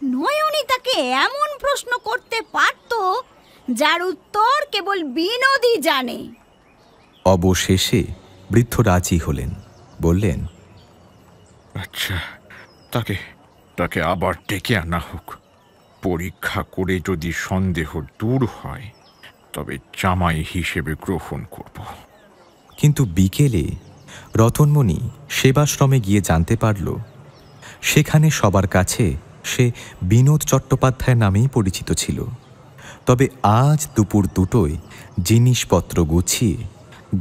নয়নই তাকে এমন প্রশ্ন করতে পারত যার উত্তর কেবল বিনোদই জানে। অবশেষে বৃদ্ধ রাজি হলেন। বললেন, আচ্ছা, তাকে তাকে আবার ডেকে আনা হোক। পরীক্ষা করে যদি সন্দেহ দূর হয় তবে জামাই হিসেবে গ্রহণ করব। কিন্তু বিকেলে রতনমণি সেবাশ্রমে গিয়ে জানতে পারল সেখানে সবার কাছে সে বিনোদ চট্টোপাধ্যায় নামেই পরিচিত ছিল। তবে আজ দুপুর 2টোয় জিনিসপত্র গুছিয়ে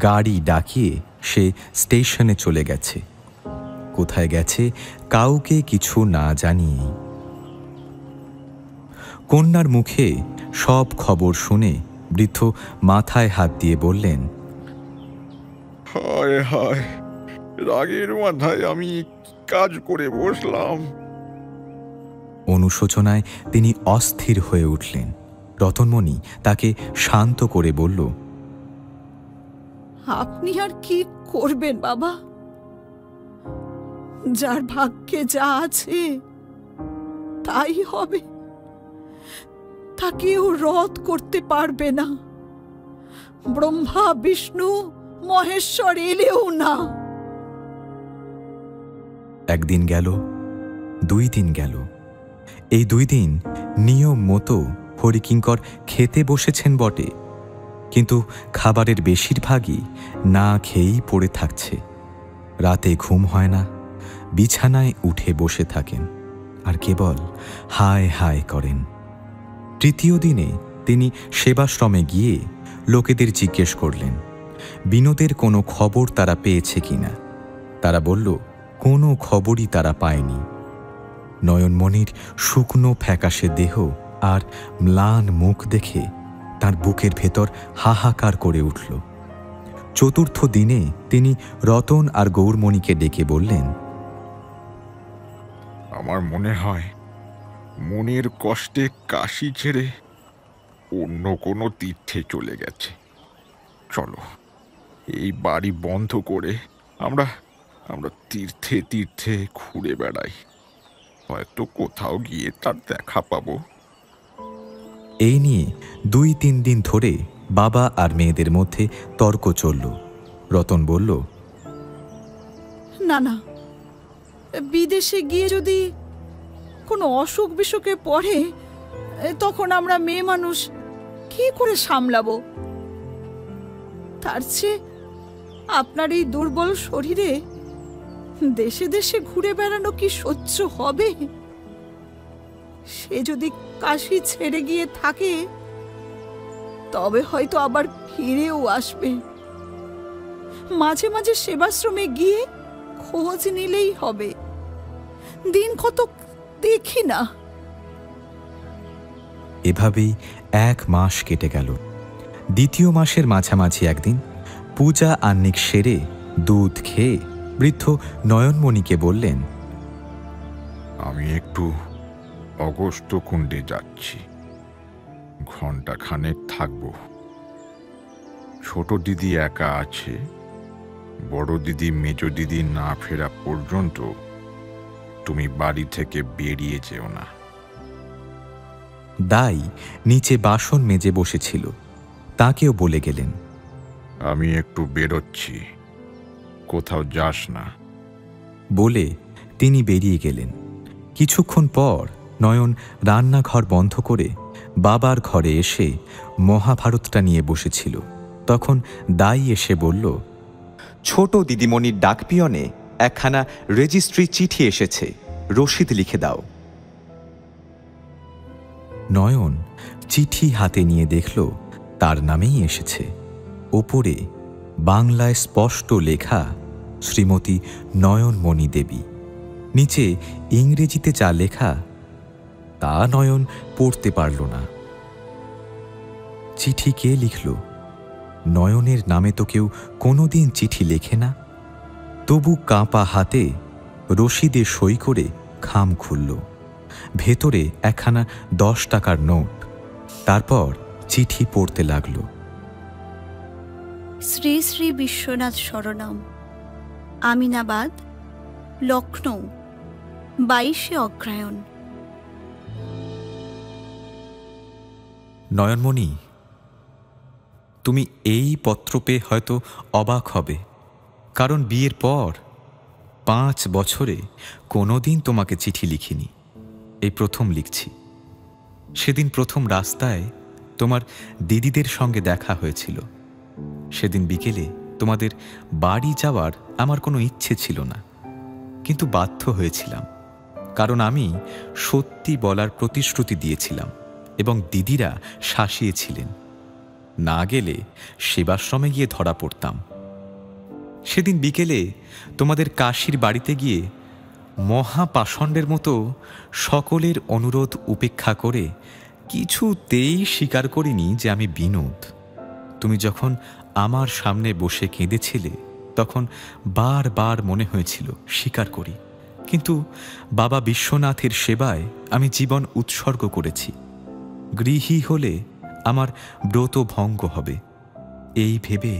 গাড়ি ডাকিয়ে সে স্টেশনে চলে গেছে। কোথায় গেছে কাউকে কিছু না জানিয়ে। কন্যার মুখে সব খবর শুনে বৃদ্ধ মাথায় হাত দিয়ে বললেন, হায় হায়, রাগের মাথায় আমি কাজ করে বসলাম। অনুশোচনায় তিনি অস্থির হয়ে উঠলেন। রতনমণি তাকে শান্ত করে বলল, আপনি আর কি করবেন বাবা? যার ভাগ্যে যা আছে তাই হবে, তা কেউ রদ করতে পারবে না। ব্রহ্মা বিষ্ণু মহেশ্বর এলেও না। একদিন গেল, 2 দিন গেল। এই 2 দিন নিয়ম মতো হরিকিঙ্কর খেতে বসেছেন বটে, কিন্তু খাবারের বেশিরভাগই না খেয়েই পড়ে থাকছে। রাতে ঘুম হয় না, বিছানায় উঠে বসে থাকেন আর কেবল হায় হায় করেন। তৃতীয় দিনে তিনি সেবাশ্রমে গিয়ে লোকেদের জিজ্ঞেস করলেন বিনোদের কোনো খবর তারা পেয়েছে কিনা। তারা বলল কোনো খবরই তারা পায়নি। নয়নমণির শুকনো ফ্যাকাশে দেহ আর ম্লান মুখ দেখে তার বুকের ভেতর হাহাকার করে উঠল। চতুর্থ দিনে তিনি রতন আর গৌরমণিকে ডেকে বললেন, আমার মনে হয় মনের কষ্টে কাশি ছেড়ে অন্য কোনো তীর্থে চলে গেছে। চলো এই বাড়ি বন্ধ করে আমরা আমরা তীর্থে তীর্থে ঘুরে বেড়াই, হয়তো কোথাও গিয়ে তার দেখা পাবো। এই নিয়ে 2-3 দিন ধরে বাবা আর মেয়েদের মধ্যে তর্ক চলল। রতন বলল, না না, বিদেশে গিয়ে যদি কোনো অসুখ বিসুখে পড়ে তখন আমরা মেয়ে মানুষ কি করে সামলাবো? তার চেয়ে আপনার এই দুর্বল শরীরে দেশে দেশে ঘুরে বেড়ানো কি সহ্য হবে? সে যদি কাশি ছেড়ে গিয়ে থাকে তবে হয়তো আবার ফিরেও আসবে। মাঝে মাঝে সেবাশ্রমে গিয়ে খোঁজ নিলেই হবে। দিন কত দেখি না। এভাবেই 1 মাস কেটে গেল। দ্বিতীয় মাসের মাঝামাঝি একদিন পূজা আহ্নিক সেরে দুধ খেয়ে বৃদ্ধ নয়নমণিকে বললেন, আমি একটু অগস্ত্য কুণ্ডে যাচ্ছি, ঘণ্টাখানেক থাকবো। ছোট দিদি একা আছে, বড় দিদি মেজ দিদি না ফেরা পর্যন্ত তুমি বাড়ি থেকে বেরিয়ে যেও না। দাই নিচে বাসন মেজে বসেছিল, তাকেও বলে গেলেন, আমি একটু বেরোচ্ছি, কোথাও যাস না। বলে তিনি বেরিয়ে গেলেন। কিছুক্ষণ পর নয়ন রান্নাঘর বন্ধ করে বাবার ঘরে এসে মহাভারতটা নিয়ে বসেছিল। তখন দাই এসে বলল, ছোট দিদিমণির ডাকপিয়নে একখানা রেজিস্ট্রি চিঠি এসেছে, রসিদ লিখে দাও। নয়ন চিঠি হাতে নিয়ে দেখল তার নামেই এসেছে। ওপরে বাংলায় স্পষ্ট লেখা শ্রীমতী নয়নমণি দেবী। নিচে ইংরেজিতে যা লেখা তা নয়ন পড়তে পারল না। চিঠি কে লিখল? নয়নের নামে তো কেউ কোনোদিন চিঠি লেখে না। তবু কাঁপা হাতে রসিদে সই করে খাম খুলল। ভেতরে একখানা 10 টাকার নোট। তারপর চিঠি পড়তে লাগল। শ্রী শ্রী বিশ্বনাথ শরণম, আমিনাবাদ, লখনৌ, 22শে অগ্রহায়ণ। নয়নমণি, তুমি এই পত্র পেয়ে হয়তো অবাক হবে, কারণ বিয়ের পর 5 বছরে কোনোদিন তোমাকে চিঠি লিখিনি, এই প্রথম লিখছি। সেদিন প্রথম রাস্তায় তোমার দিদিদের সঙ্গে দেখা হয়েছিল। সেদিন বিকেলে তোমাদের বাড়ি যাওয়ার আমার কোনো ইচ্ছে ছিল না, কিন্তু বাধ্য হয়েছিলাম, কারণ আমি সত্যি বলার প্রতিশ্রুতি দিয়েছিলাম এবং দিদিরা শাসিয়েছিলেন। না গেলে সেবাশ্রমে গিয়ে ধরা পড়তাম। সেদিন বিকেলে তোমাদের কাশীর বাড়িতে গিয়ে মহাপাষণ্ডের মতো সকলের অনুরোধ উপেক্ষা করে কিছুতেই স্বীকার করিনি যে আমি বিনোদ। তুমি যখন আমার সামনে বসে কেঁদেছিলে তখন বারবার মনে হয়েছিল স্বীকার করি, কিন্তু বাবা বিশ্বনাথের সেবায় আমি জীবন উৎসর্গ করেছি। গৃহী হলে আমার ব্রত ভঙ্গ হবে, এই ভেবে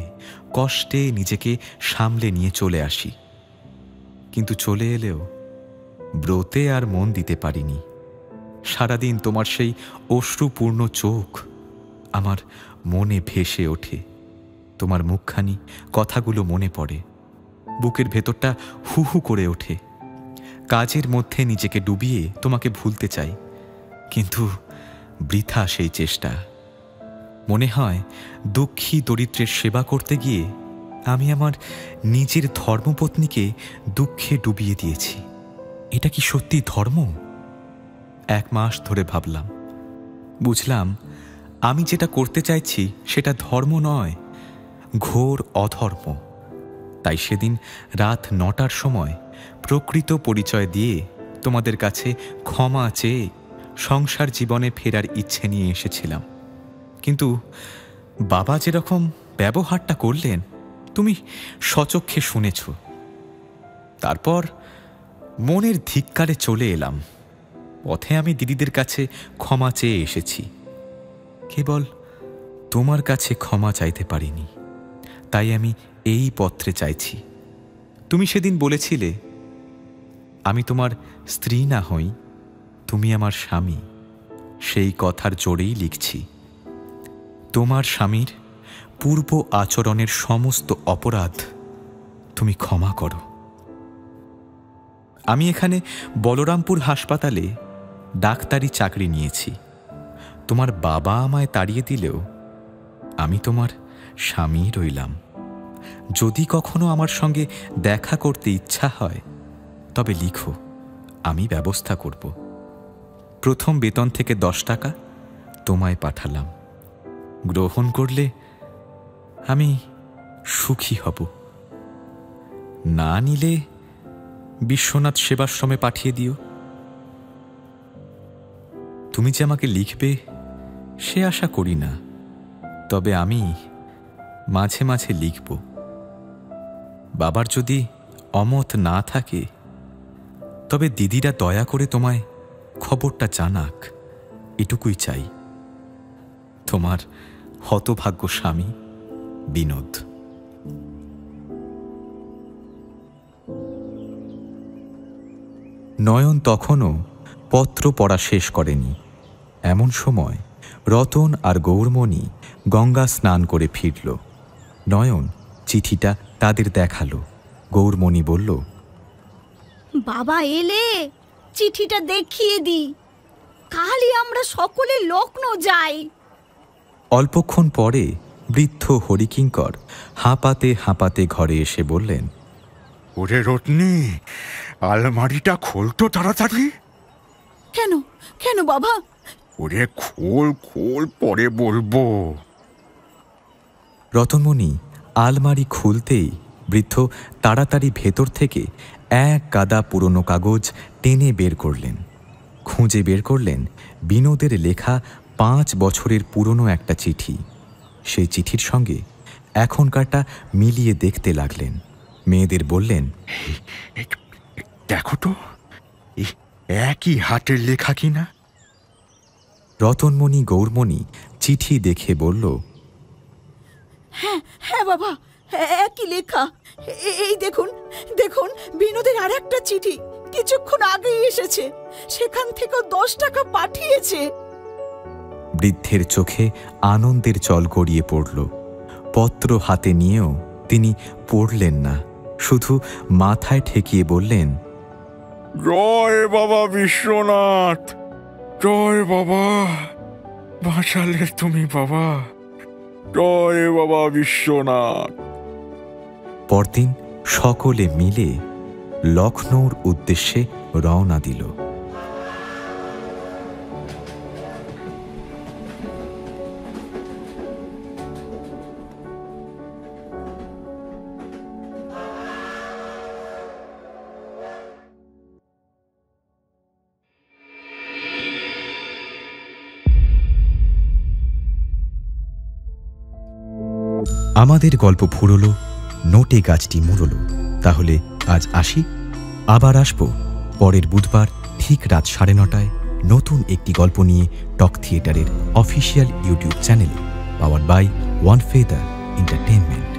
কষ্টে নিজেকে সামলে নিয়ে চলে আসি। কিন্তু চলে এলেও ব্রতে আর মন দিতে পারিনি। সারাদিন তোমার সেই অশ্রুপূর্ণ চোখ আমার মনে ভেসে ওঠে। তোমার মুখখানি, কথাগুলো মনে পড়ে। বুকের ভেতরটা হু হু করে ওঠে। কাজের মধ্যে নিজেকে ডুবিয়ে তোমাকে ভুলতে চাই, কিন্তু বৃথা সেই চেষ্টা। মনে হয় দুঃখী দরিদ্রের সেবা করতে গিয়ে আমি আমার নিজের ধর্মপত্নীকে দুঃখে ডুবিয়ে দিয়েছি। এটা কি সত্যি ধর্ম? 1 মাস ধরে ভাবলাম, বুঝলাম আমি যেটা করতে চাইছি সেটা ধর্ম নয়, ঘোর অধর্ম। তাই সেদিন রাত 9টার সময় প্রকৃত পরিচয় দিয়ে তোমাদের কাছে ক্ষমা চেয়ে সংসার জীবনে ফেরার ইচ্ছে নিয়ে এসেছিলাম। কিন্তু বাবা যেরকম ব্যবহারটা করলেন তুমি সচক্ষে শুনেছ। তারপর মনের ধিক্কারে চলে এলাম। পথে আমি দিদিদের কাছে ক্ষমা চেয়ে এসেছি, কেবল তোমার কাছে ক্ষমা চাইতে পারিনি। তাই আমি এই পত্রে চাইছি। তুমি সেদিন বলেছিলে আমি তোমার স্ত্রী না হই, তুমি আমার স্বামী। সেই কথার জোরেই লিখছি। তোমার স্বামীর পূর্ব আচরণের সমস্ত অপরাধ তুমি ক্ষমা করো। আমি এখানে বলরামপুর হাসপাতালে ডাক্তারি চাকরি নিয়েছি। তোমার বাবা আমায় তাড়িয়ে দিলেও আমি তোমার স্বামী রইলাম। যদি কখনো আমার সঙ্গে দেখা করতে ইচ্ছা হয় তবে লিখো, আমি ব্যবস্থা করব। প্রথম বেতন থেকে 10 টাকা তোমায় পাঠালাম। গ্রহণ করলে আমি সুখী হব, না নিলে বিশ্বনাথ সেবাশ্রমে পাঠিয়ে দিও। তুমি যে আমাকে লিখবে সে আশা করি না, তবে আমি মাঝে মাঝে লিখব। বাবার যদি অমত না থাকে তবে দিদিরা দয়া করে তোমায় খবরটা জানাক, এটুকুই চাই। তোমার হতভাগ্য স্বামী বিনোদ। নয়ন তখনও পত্র পড়া শেষ করেনি। এমন সময় রতন আর গৌরমণি গঙ্গা স্নান করে ফিরল। নয়ন চিঠিটা তাদের দেখালো। গৌরমণি বলল, বাবা এলে চিঠিটা দেখিয়ে দি, কালই আমরা সকলে লখনৌ যাই। অল্পক্ষণ পরে বৃদ্ধ হরিকিঙ্কর হাঁপাতে হাঁপাতে ঘরে এসে বললেন, ওরে রত্নী, আলমারিটা খোলতো তাড়াতাড়ি। কেন কেন বাবা? ওরে খোল খোল, পরে বলবো। রতনমণি আলমারি খুলতেই বৃদ্ধ তাড়াতাড়ি ভেতর থেকে এক গাদা পুরনো কাগজ টেনে বের করলেন। খুঁজে বের করলেন বিনোদের লেখা 5 বছরের পুরনো একটা চিঠি। সেই চিঠির সঙ্গে এখনকারটা মিলিয়ে দেখতে লাগলেন। মেয়েদের বললেন, দেখো তো, একই হাতের লেখা কিনা। রতনমণি গৌরমণি চিঠি দেখে বলল, হ্যাঁ হ্যাঁ বাবা, একই লেখা। এই দেখুন দেখুন, বিনোদের আর একটা চিঠি কিছুক্ষণ আগেই এসেছে, সেখান থেকেও 10 টাকা পাঠিয়েছে। বৃদ্ধের চোখে আনন্দের জল গড়িয়ে পড়ল। পত্র হাতে নিয়েও তিনি পড়লেন না, শুধু মাথায় ঠেকিয়ে বললেন, জয় বাবা বিশ্বনাথ, জয় বাবা, বাঁচালে তুমি বাবা, জয় বাবা বিশ্বনাথ। পরদিন সকলে মিলে লখনৌর উদ্দেশ্যে রওনা দিল। আমাদের গল্প ফুরলো, নোটে গাছটি মুড়লো। তাহলে আজ আসি, আবার আসবো পরের বুধবার ঠিক রাত 9:30 নতুন একটি গল্প নিয়ে টক থিয়েটারের অফিসিয়াল ইউটিউব চ্যানেলে, powered by one feather entertainment.